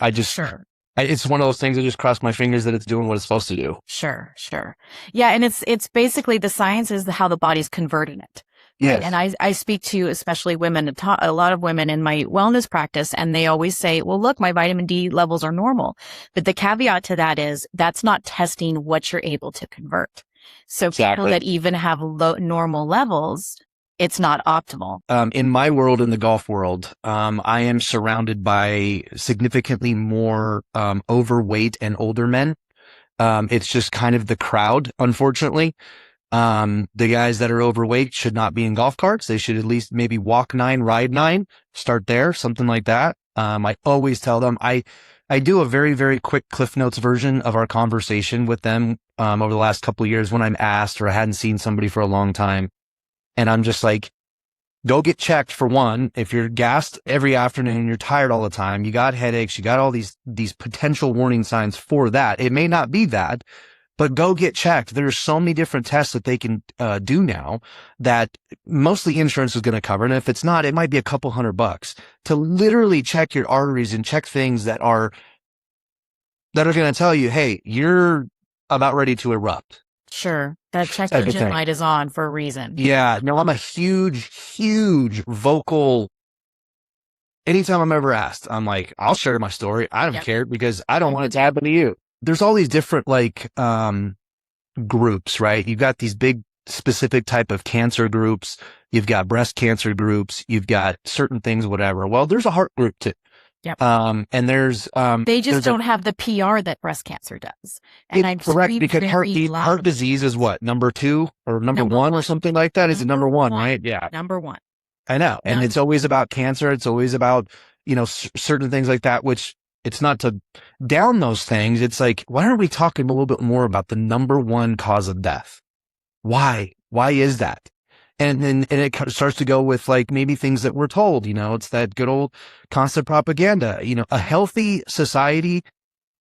It's one of those things I just cross my fingers that it's doing what it's supposed to do. Sure. Yeah. And it's basically the science is how the body's converting it. Yes. And I speak to especially women, a lot of women in my wellness practice, and they always say, well, look, my vitamin D levels are normal. But the caveat to that is that's not testing what you're able to convert. So Exactly. People that even have normal levels, it's not optimal. In my world, in the golf world, I am surrounded by significantly more overweight and older men. It's just kind of the crowd, unfortunately. The guys that are overweight should not be in golf carts. They should at least maybe walk 9, ride 9, start there, something like that. I always tell them, I do a very, very quick Cliff Notes version of our conversation with them, over the last couple of years when I'm asked or I hadn't seen somebody for a long time. And I'm just like, go get checked for one. If you're gassed every afternoon, you're tired all the time, you got headaches, you got all these potential warning signs for that. It may not be that, but go get checked. There's so many different tests that they can do now that mostly insurance is going to cover. And if it's not, it might be a couple $100 to literally check your arteries and check things that are, that are going to tell you, hey, you're about ready to erupt. Sure. That check Type of engine thing. light is on for a reason. Yeah. No, I'm a huge vocal. Anytime I'm ever asked, I'm like, I'll share my story. I don't care because I don't want it to happen to you. There's all these different groups, right? You've got these big specific type of cancer groups. You've got breast cancer groups. You've got certain things, whatever. Well, there's a heart group too. Yep. And there's they just don't have the PR that breast cancer does. And I'm correct, because heart disease is what, number 2 or number 1 or something like that? Is it number 1, right? Yeah. Number 1. I know. And it's always about cancer. It's always about, certain things like that, which it's not to down those things. It's like, why aren't we talking a little bit more about the number 1 cause of death? Why? Why is that? And then it starts to go with like maybe things that we're told, it's that good old constant propaganda. A healthy society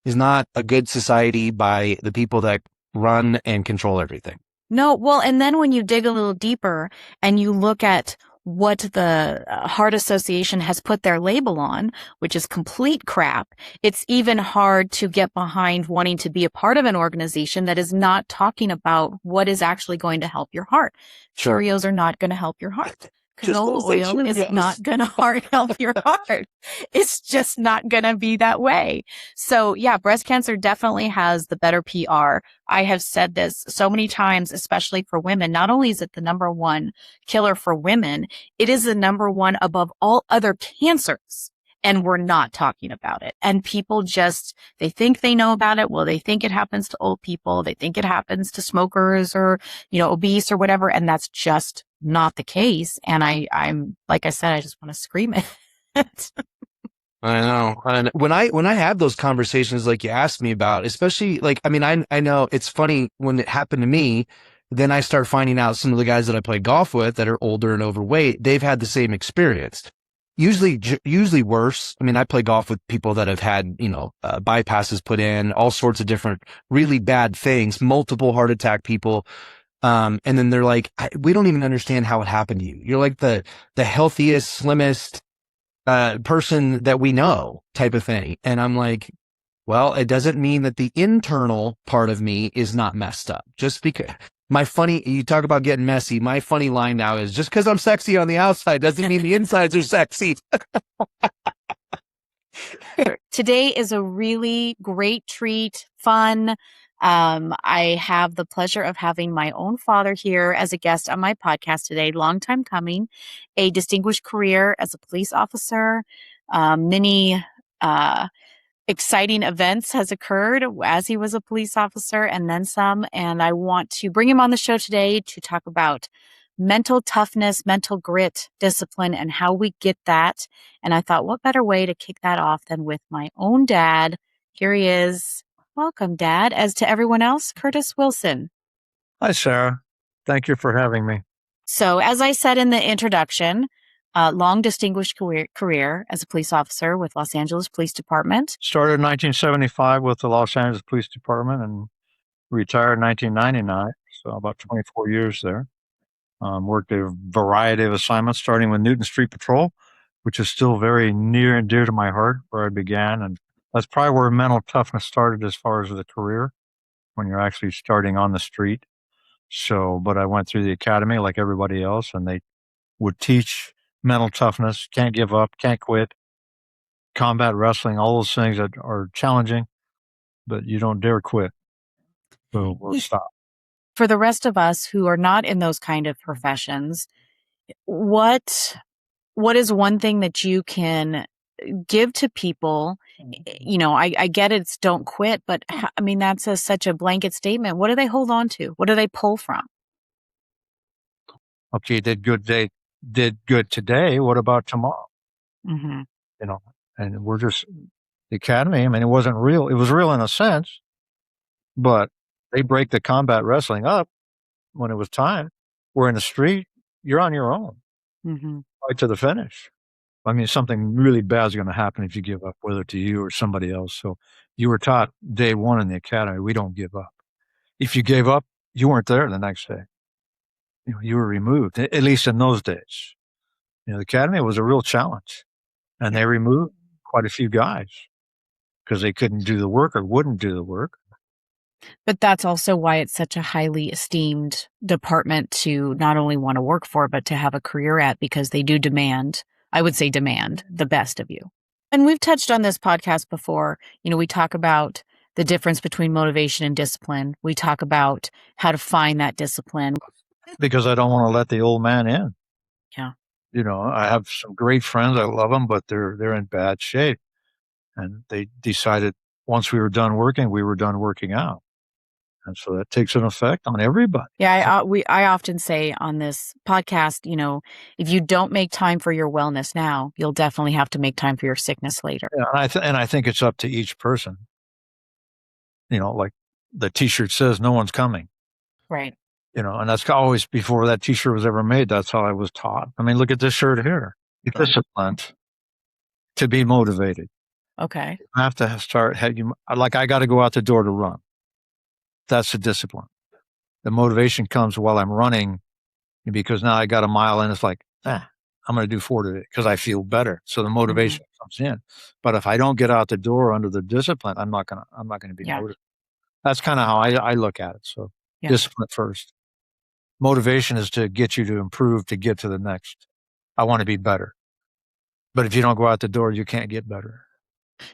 is not a good society by the people that run and control everything. No, well, and then when you dig a little deeper and you look at what the Heart Association has put their label on, which is complete crap, it's even hard to get behind wanting to be a part of an organization that is not talking about what is actually going to help your heart. Sure. Cheerios are not going to help your heart. Canola oil is not going to help your heart. It's just not going to be that way. So yeah, breast cancer definitely has the better PR. I have said this so many times, especially for women. Not only is it the number 1 killer for women, it is the number 1 above all other cancers. And we're not talking about it. And people they think they know about it. Well, they think it happens to old people. They think it happens to smokers or, obese or whatever. And that's just not the case. And I'm, like I said, I just want to scream it. I know. And when I have those conversations, like you asked me about, especially I know it's funny when it happened to me, then I start finding out some of the guys that I play golf with that are older and overweight, they've had the same experience. Usually worse. I play golf with people that have had, bypasses put in, all sorts of different really bad things, multiple heart attack people. And then they're like, we don't even understand how it happened to you. You're like the healthiest, slimmest, person that we know type of thing. And I'm like, well, it doesn't mean that the internal part of me is not messed up. Just because you talk about getting messy. My funny line now is just because I'm sexy on the outside doesn't mean the insides are sexy. Today is a really great treat, fun. I have the pleasure of having my own father here as a guest on my podcast today. Long time coming, a distinguished career as a police officer, many exciting events has occurred as he was a police officer and then some. And I want to bring him on the show today to talk about mental toughness, mental grit, discipline, and how we get that. And I thought, what better way to kick that off than with my own dad? Here he is. Welcome, Dad. As to everyone else, Curtis Wilson. Hi, Sarah. Thank you for having me. So, as I said in the introduction, long distinguished career as a police officer with Los Angeles Police Department. Started in 1975 with the Los Angeles Police Department and retired in 1999, so about 24 years there. Worked a variety of assignments, starting with Newton Street Patrol, which is still very near and dear to my heart, where I began. And that's probably where mental toughness started as far as the career, when you're actually starting on the street. So, but I went through the academy like everybody else, and they would teach mental toughness, can't give up, can't quit, combat wrestling, all those things that are challenging, but you don't dare quit. So we'll stop. For the rest of us who are not in those kind of professions, what is one thing that you can give to people? I get it's don't quit, but that's such a blanket statement. What do they hold on to? What do they pull from? Okay, they did good today. What about tomorrow? Mm-hmm. And we're just the academy. It wasn't real. It was real in a sense, but they break the combat wrestling up when it was time. We're in the street. You're on your own. Mm-hmm. Right to the finish. Something really bad is going to happen if you give up, whether to you or somebody else. So you were taught day one in the academy, we don't give up. If you gave up, you weren't there the next day. You were removed, at least in those days. The academy was a real challenge, and they removed quite a few guys. because they couldn't do the work or wouldn't do the work. But that's also why it's such a highly esteemed department to not only want to work for, but to have a career at, because they do demand, I would say demand, the best of you. And we've touched on this podcast before. We talk about the difference between motivation and discipline. We talk about how to find that discipline. Because I don't want to let the old man in. Yeah. I have some great friends. I love them, but they're in bad shape. And they decided once we were done working out. And so that takes an effect on everybody. Yeah, I often say on this podcast, if you don't make time for your wellness now, you'll definitely have to make time for your sickness later. Yeah, and I think it's up to each person. Like the T-shirt says, no one's coming. Right. And that's always, before that T-shirt was ever made, that's how I was taught. I mean, look at this shirt here. Be disciplined to be motivated. Okay. You have to I got to go out the door to run. That's the discipline. The motivation comes while I'm running, because now I got a mile in. It's like, I'm going to do 4 today because I feel better. So the motivation comes in. But if I don't get out the door under the discipline, I'm not going to be motivated. That's kind of how I look at it. So discipline first. Motivation is to get you to improve, to get to the next. I want to be better. But if you don't go out the door, you can't get better.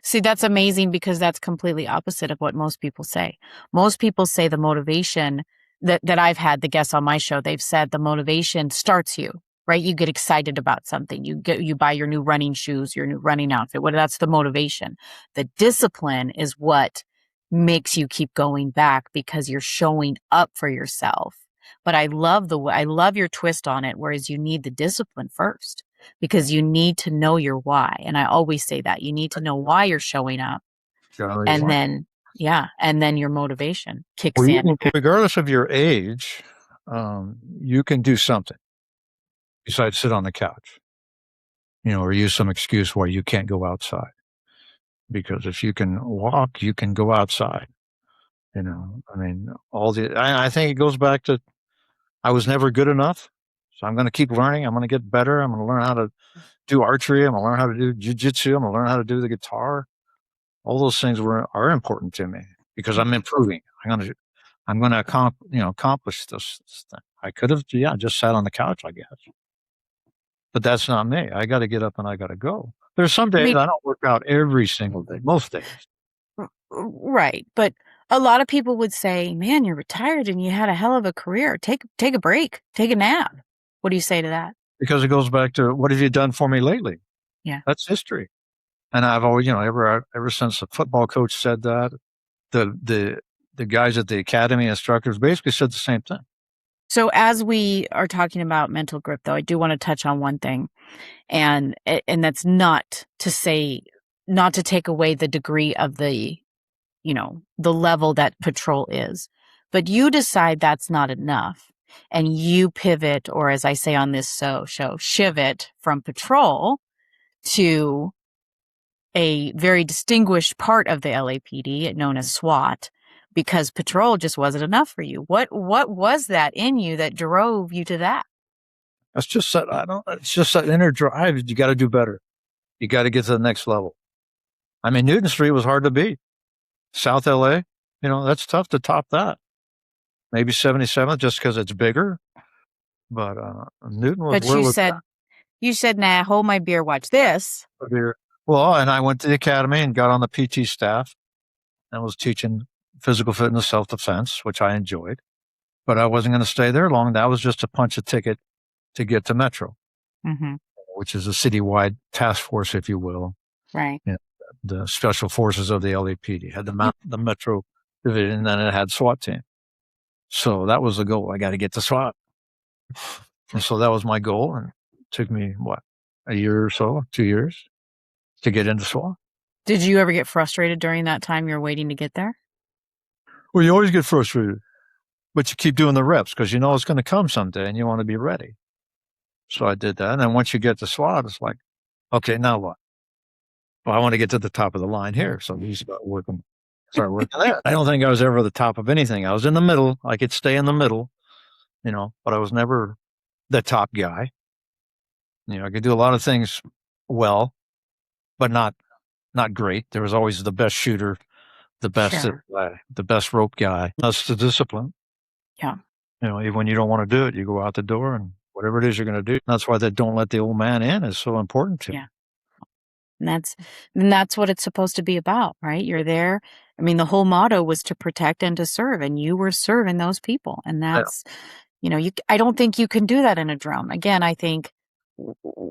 See, that's amazing, because that's completely opposite of what most people say. Most people say the motivation that I've had the guests on my show, they've said the motivation starts you, right? You get excited about something. You buy your new running shoes, your new running outfit. That's the motivation. The discipline is what makes you keep going back, because you're showing up for yourself. But I love your twist on it, whereas you need the discipline first, because you need to know your why. And I always say that you need to know why you're showing up. And then your motivation kicks in. Regardless of your age, you can do something besides sit on the couch, or use some excuse why you can't go outside. Because if you can walk, you can go outside. I think it goes back to, I was never good enough. So I'm going to keep learning. I'm going to get better. I'm going to learn how to do archery. I'm going to learn how to do jiu-jitsu. I'm going to learn how to do the guitar. All those things are important to me, because I'm improving. I'm going to accomplish this thing. I could have, just sat on the couch, I guess. But that's not me. I got to get up and I got to go. There's some days I don't work out every single day, most days. Right. But a lot of people would say, man, you're retired and you had a hell of a career. Take a break, take a nap. What do you say to that? Because it goes back to, what have you done for me lately? Yeah. That's history. And I've always, ever since the football coach said that, the guys at the academy instructors basically said the same thing. So as we are talking about mental grip, though, I do want to touch on one thing, and that's not to take away the degree of the level that patrol is, but you decide that's not enough, and you pivot, or as I say on this show, shivot from patrol to a very distinguished part of the LAPD known as SWAT, because patrol just wasn't enough for you. What was that in you that drove you to that? It's just that inner drive. You got to do better. You got to get to the next level. I mean, Newton Street was hard to beat. South LA, that's tough to top that. Maybe 77th just because it's bigger. But Newton was. But you said, nah, hold my beer, watch this. Well, and I went to the academy and got on the PT staff and was teaching physical fitness, self-defense, which I enjoyed. But I wasn't going to stay there long. That was just to punch a ticket to get to Metro, which is a citywide task force, if you will. Right. The special forces of the LAPD had the Metro division, and then it had SWAT team. So that was the goal. I got to get to SWAT. And so that was my goal. And it took me, a year or so, 2 years to get into SWAT. Did you ever get frustrated during that time you're waiting to get there? Well, you always get frustrated, but you keep doing the reps because you know it's going to come someday and you want to be ready. So I did that. And then once you get to SWAT, it's like, okay, now what? Well, I want to get to the top of the line here. So you start working there. I don't think I was ever at the top of anything. I was in the middle. I could stay in the middle, but I was never the top guy. I could do a lot of things well, but not not great. There was always the best shooter, the best guy, the best rope guy. That's the discipline. Yeah. Even when you don't want to do it, you go out the door and whatever it is you're going to do. That's why that don't let the old man in is so important to me. And that's what it's supposed to be about, right? You're there. I mean, the whole motto was to protect and to serve, and you were serving those people. And that's, I don't think you can do that in a drum. Again, I think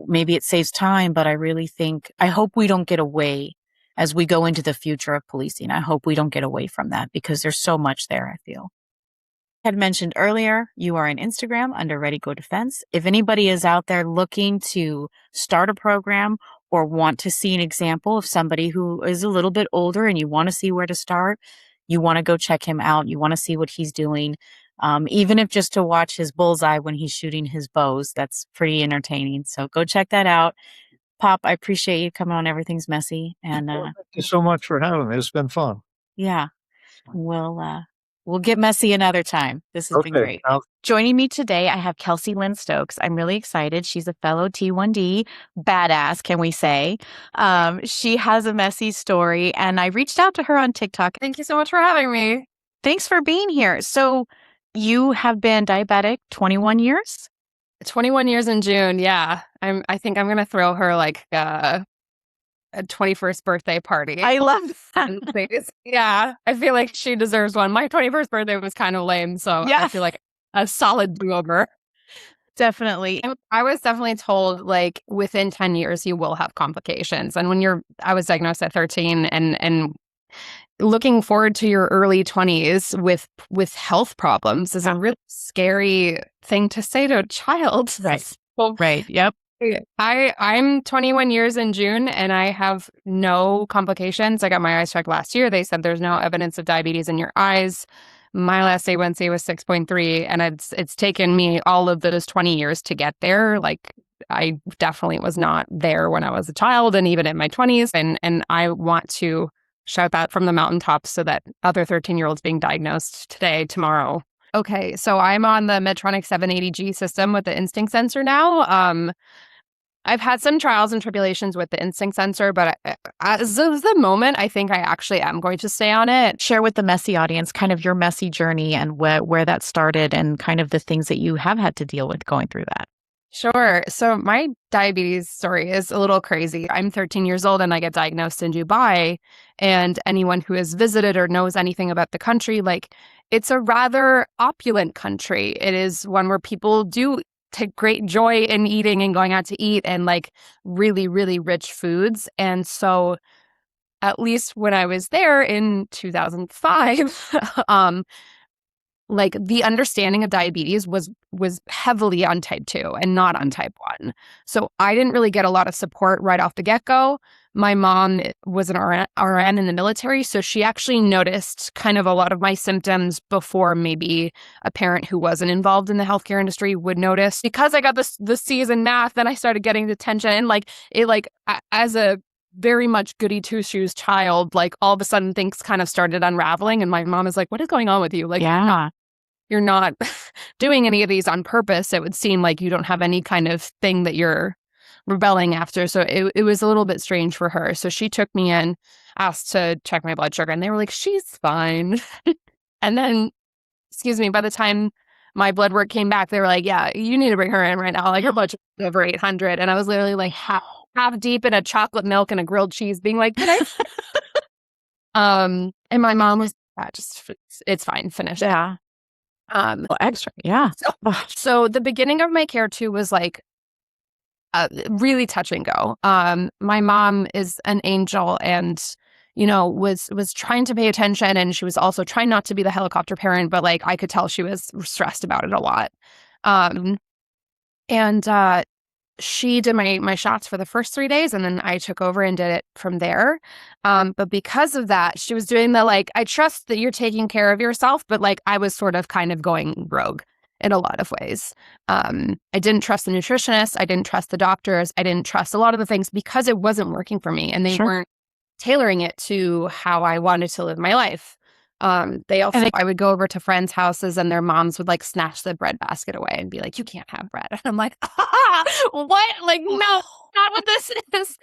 maybe it saves time, but I hope we don't get away as we go into the future of policing. I hope we don't get away from that because there's so much there, I feel. I had mentioned earlier, you are on Instagram under Ready Go Defense. If anybody is out there looking to start a program or want to see an example of somebody who is a little bit older and you want to see where to start, you want to go check him out. You want to see what he's doing. Even if just to watch his bullseye when he's shooting his bows, that's pretty entertaining. So go check that out. Pop, I appreciate you coming on Everything's Messy. And thank you so much for having me. It's been fun. Yeah, we'll get messy another time. This has been great. Joining me today, I have Kelsey Lynn Stokes. I'm really excited. She's a fellow T1D badass, can we say. She has a messy story, and I reached out to her on TikTok. Thank you so much for having me. Thanks for being here. So you have been diabetic 21 years? 21 years in June, yeah. I think I'm going to throw her like a 21st birthday party. I love that. Yeah, I feel like she deserves one. My 21st birthday was kind of lame, so I feel like a solid do-over. Definitely. I was definitely told like within 10 years you will have complications. And I was diagnosed at 13 and looking forward to your early 20s with health problems is a really scary thing to say to a child. Right. Well, right. Yep. I'm 21 years in June and I have no complications. I got my eyes checked last year. They said there's no evidence of diabetes in your eyes. My last A1C was 6.3 and it's taken me all of those 20 years to get there. Like I definitely was not there when I was a child and even in my 20s. And I want to shout that from the mountaintops so that other 13-year-olds being diagnosed today, tomorrow. Okay, so I'm on the Medtronic 780G system with the instinct sensor now. I've had some trials and tribulations with the instinct sensor, but as of the moment, I think I actually am going to stay on it. Share with the messy audience kind of your messy journey and where that started and kind of the things that you have had to deal with going through that. Sure. So my diabetes story is a little crazy. I'm 13 years old and I get diagnosed in Dubai. And anyone who has visited or knows anything about the country, like it's a rather opulent country. It is one where people do take great joy in eating and going out to eat and like really, really rich foods. And so at least when I was there in 2005, like the understanding of diabetes was heavily on type 2 and not on type 1. So I didn't really get a lot of support right off the get-go. My mom was an RN in the military, so she actually noticed kind of a lot of my symptoms before maybe a parent who wasn't involved in the healthcare industry would notice. Because I got the C's in math, then I started getting detention and as a very much goody two-shoes child, like all of a sudden things kind of started unraveling and my mom is like, what is going on with you? Like, you're not doing any of these on purpose. It would seem like you don't have any kind of thing that you're rebelling after. So it was a little bit strange for her. So she took me in, asked to check my blood sugar and they were like, she's fine. And then, by the time my blood work came back, they were like, yeah, you need to bring her in right now. Like her blood sugar is over 800. And I was literally like half deep in a chocolate milk and a grilled cheese being like, can I? And my mom was, it's fine, finish. Yeah. Extra. Yeah. So the beginning of my care too was like really touch and go. My mom is an angel and, was trying to pay attention and she was also trying not to be the helicopter parent, but like I could tell she was stressed about it a lot. And she did my shots for the first 3 days and then I took over and did it from there. But because of that, she was doing the like, I trust that you're taking care of yourself, but like I was sort of kind of going rogue in a lot of ways. I didn't trust the nutritionist. I didn't trust the doctors. I didn't trust a lot of the things because it wasn't working for me and they weren't tailoring it to how I wanted to live my life. I would go over to friends' houses and their moms would like snatch the bread basket away and be like, you can't have bread. And I'm like, what? Like, no, not what this is.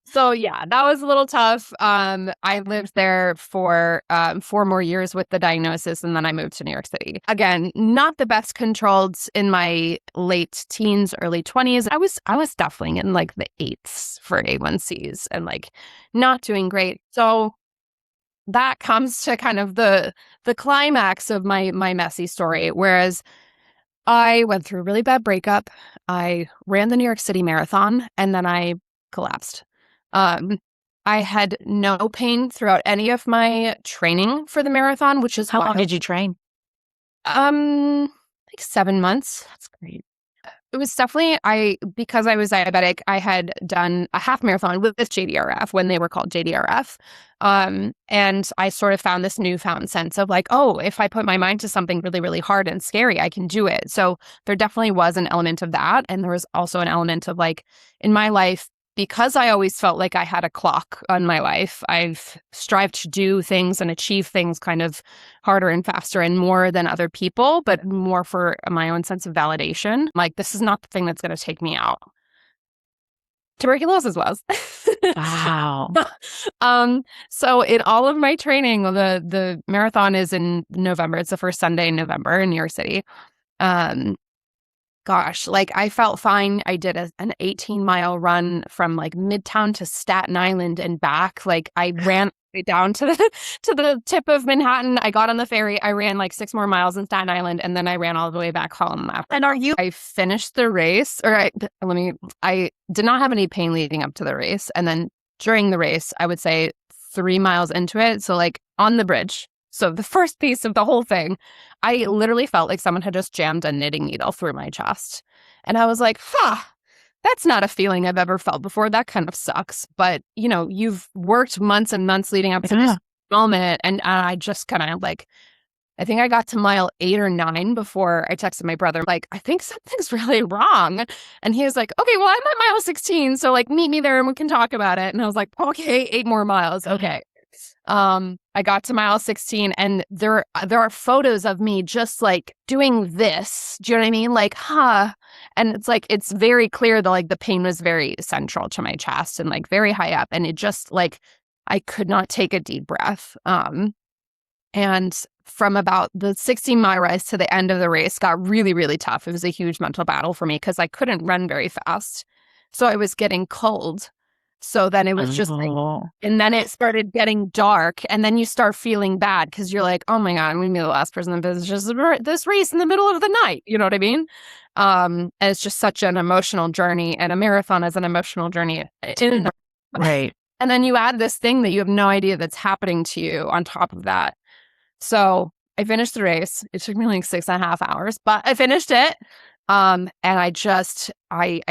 So yeah, that was a little tough. I lived there for 4 more years with the diagnosis, and then I moved to New York City. Again, not the best controlled in my late teens, early 20s. I was definitely in like the 8s for A1Cs and like not doing great. So that comes to kind of the climax of my messy story. Whereas I went through a really bad breakup. I ran the New York City Marathon, and then I collapsed. Um, I had no pain throughout any of my training for the marathon, which is How long wild. did you train? Like 7 months. That's great. It was definitely because I was diabetic, I had done a half marathon with JDRF when they were called JDRF. And I sort of found this newfound sense of like, oh, if I put my mind to something really, really hard and scary, I can do it. So there definitely was an element of that. And there was also an element of like in my life, because I always felt like I had a clock on my life, I've strived to do things and achieve things kind of harder and faster and more than other people, but more for my own sense of validation. Like, this is not the thing that's going to take me out. Tuberculosis was. Wow. So in all of my training, the marathon is in November. It's the first Sunday in November in New York City. Gosh, like I felt fine. I did an 18-mile run from like Midtown to Staten Island and back. Like I ran down to the tip of Manhattan. I got on the ferry. I ran like 6 more miles in Staten Island, and then I ran all the way back home. And I finished the race, or I did not have any pain leading up to the race, and then during the race, I would say 3 miles into it, so like on the bridge. So the first piece of the whole thing, I literally felt like someone had just jammed a knitting needle through my chest. And I was like, that's not a feeling I've ever felt before. That kind of sucks. But, you know, you've worked months and months leading up to this moment. And I just kind of like, I think I got to mile 8 or 9 before I texted my brother, like, I think something's really wrong. And he was like, okay, well, I'm at mile 16. So like, meet me there and we can talk about it. And I was like, okay, 8 more miles. Okay. I got to mile 16, and there are photos of me just like doing this. Do you know what I mean? Like, and it's like, it's very clear that like the pain was very central to my chest and like very high up. And it just like, I could not take a deep breath. And from about the 16-mile race to the end of the race got really, really tough. It was a huge mental battle for me because I couldn't run very fast. So I was getting cold. So then it was just like, and then it started getting dark, and then you start feeling bad because you're like, oh my God, I'm going to be the last person that finishes this race in the middle of the night. You know what I mean? And it's just such an emotional journey, and a marathon is an emotional journey. Right. And then you add this thing that you have no idea that's happening to you on top of that. So I finished the race. It took me like 6.5 hours, but I finished it. And I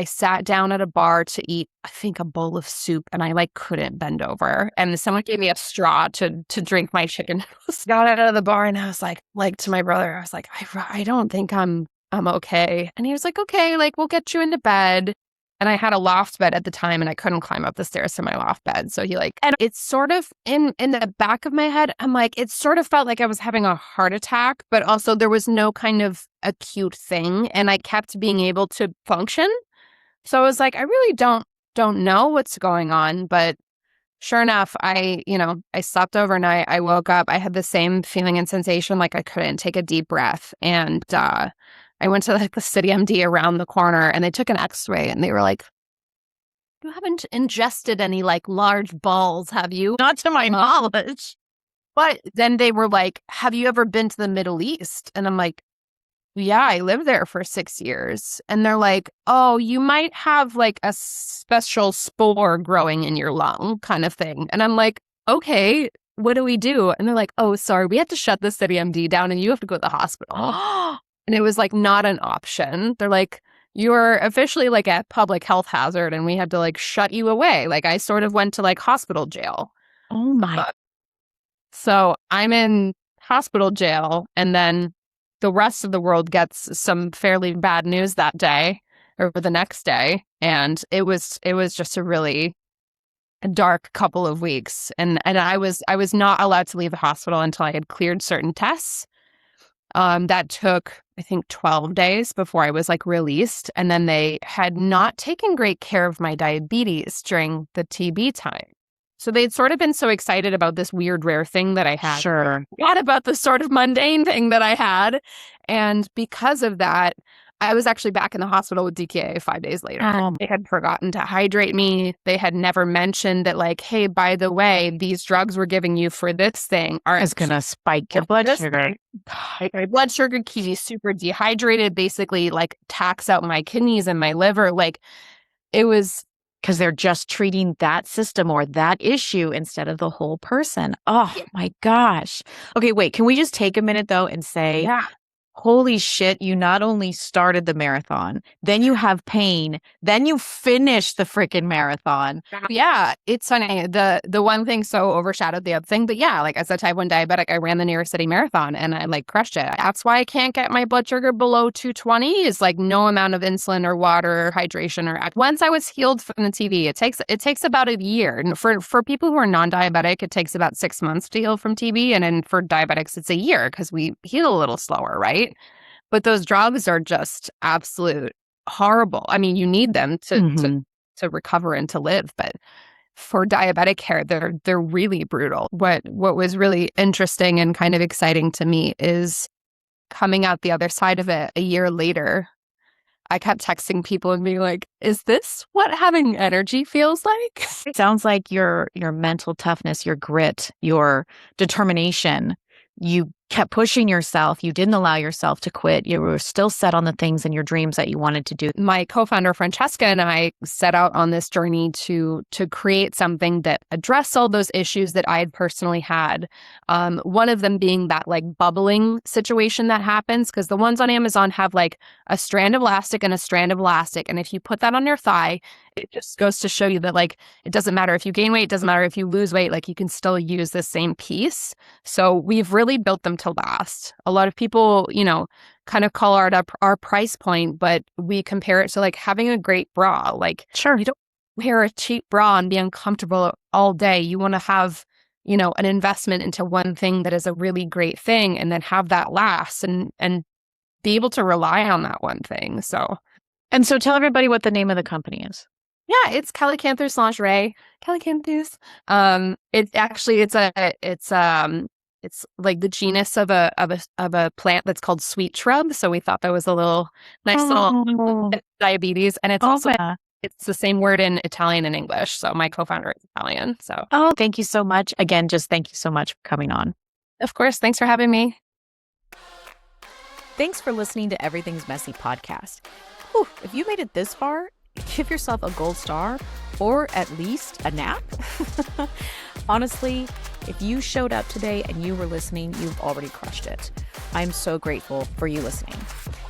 sat down at a bar to eat, I think, a bowl of soup, and I like couldn't bend over. And someone gave me a straw to drink my chicken noodles. Got out of the bar, and I was like to my brother, I was like, I don't think I'm okay. And he was like, okay, like we'll get you into bed. And I had a loft bed at the time, and I couldn't climb up the stairs to my loft bed. So he like, and it's sort of in the back of my head, I'm like, it sort of felt like I was having a heart attack, but also there was no kind of acute thing, and I kept being able to function. So I was like, I really don't know what's going on. But sure enough, I slept overnight. I woke up. I had the same feeling and sensation, like I couldn't take a deep breath. And I went to like the city MD around the corner, and they took an X-ray, and they were like, you haven't ingested any like large balls, have you? Not to my knowledge. But then they were like, have you ever been to the Middle East? And I'm like, yeah, I lived there for 6 years. And they're like, oh, you might have like a special spore growing in your lung kind of thing. And I'm like, okay, what do we do? And they're like, oh, sorry, we had to shut the city MD down, and you have to go to the hospital. And it was like not an option. They're like, you're officially like a public health hazard, and we had to like shut you away. Like I sort of went to like hospital jail. Oh my. So I'm in hospital jail, and then the rest of the world gets some fairly bad news that day or the next day. And it was just a really dark couple of weeks. And I was not allowed to leave the hospital until I had cleared certain tests. That took, I think, 12 days before I was like released. And then they had not taken great care of my diabetes during the TB time. So they'd sort of been so excited about this weird, rare thing that I had. Sure. Not about the sort of mundane thing that I had. And because of that, I was actually back in the hospital with DKA 5 days later. They had forgotten to hydrate me. They had never mentioned that, like, hey, by the way, these drugs we're giving you for this thing are going to spike your blood sugar. My blood sugar, keep me super dehydrated, basically like tax out my kidneys and my liver. Like, it was... Because they're just treating that system or that issue instead of the whole person. Oh, my gosh. Okay, wait. Can we just take a minute, though, and say, holy shit, you not only started the marathon, then you have pain, then you finish the freaking marathon. Yeah, it's funny. The one thing so overshadowed the other thing. But yeah, like as a type 1 diabetic, I ran the New York City Marathon and I like crushed it. That's why I can't get my blood sugar below 220 is like no amount of insulin or water or hydration or once I was healed from the TB, it takes about a year. And for people who are non-diabetic, it takes about 6 months to heal from TB. And then for diabetics, it's a year because we heal a little slower, right? But those drugs are just absolute horrible. I mean, you need them to recover and to live, but for diabetic care, they're really brutal. What was really interesting and kind of exciting to me is coming out the other side of it a year later. I kept texting people and being like, is this what having energy feels like? It sounds like your mental toughness, your grit, your determination, you kept pushing yourself. You didn't allow yourself to quit. You were still set on the things and your dreams that you wanted to do. My co-founder, Francesca, and I set out on this journey to create something that addressed all those issues that I had personally had. One of them being that like bubbling situation that happens because the ones on Amazon have like a strand of elastic and a strand of elastic. And if you put that on your thigh, it just goes to show you that like, it doesn't matter if you gain weight, it doesn't matter if you lose weight, like you can still use the same piece. So we've really built them to last. A lot of people, kind of call our price point, but we compare it to like having a great bra. Like, sure, you don't wear a cheap bra and be uncomfortable all day. You want to have, an investment into one thing that is a really great thing and then have that last and be able to rely on that one thing. So tell everybody what the name of the company is. Yeah, it's Calycanthus lingerie. Calycanthus. It's like the genus of a plant that's called sweet shrub. So we thought that was a little little diabetes, and it's also it's the same word in Italian and English. So my co-founder is Italian. So thank you so much again. Just thank you so much for coming on. Of course, thanks for having me. Thanks for listening to Everything's Messy podcast. Whew, if you made it this far, give yourself a gold star or at least a nap. Honestly, if you showed up today and you were listening, you've already crushed it. I'm so grateful for you listening.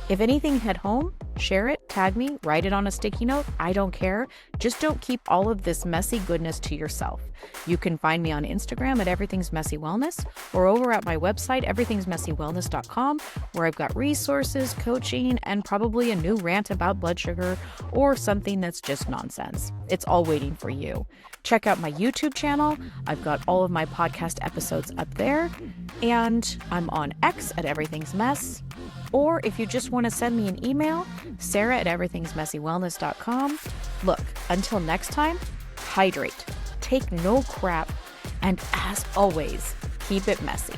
If anything hit home, share it, tag me, write it on a sticky note. I don't care. Just don't keep all of this messy goodness to yourself. You can find me on Instagram at Everything's Messy Wellness or over at my website, everythingsmessywellness.com, where I've got resources, coaching, and probably a new rant about blood sugar or something that's just nonsense. It's all waiting for you. Check out my YouTube channel. I've got all of my podcast episodes up there. And I'm on X at Everything's Mess. Or if you just want to send me an email, Sarah at everythingsmessywellness.com. Look, until next time, hydrate, take no crap, and as always, keep it messy.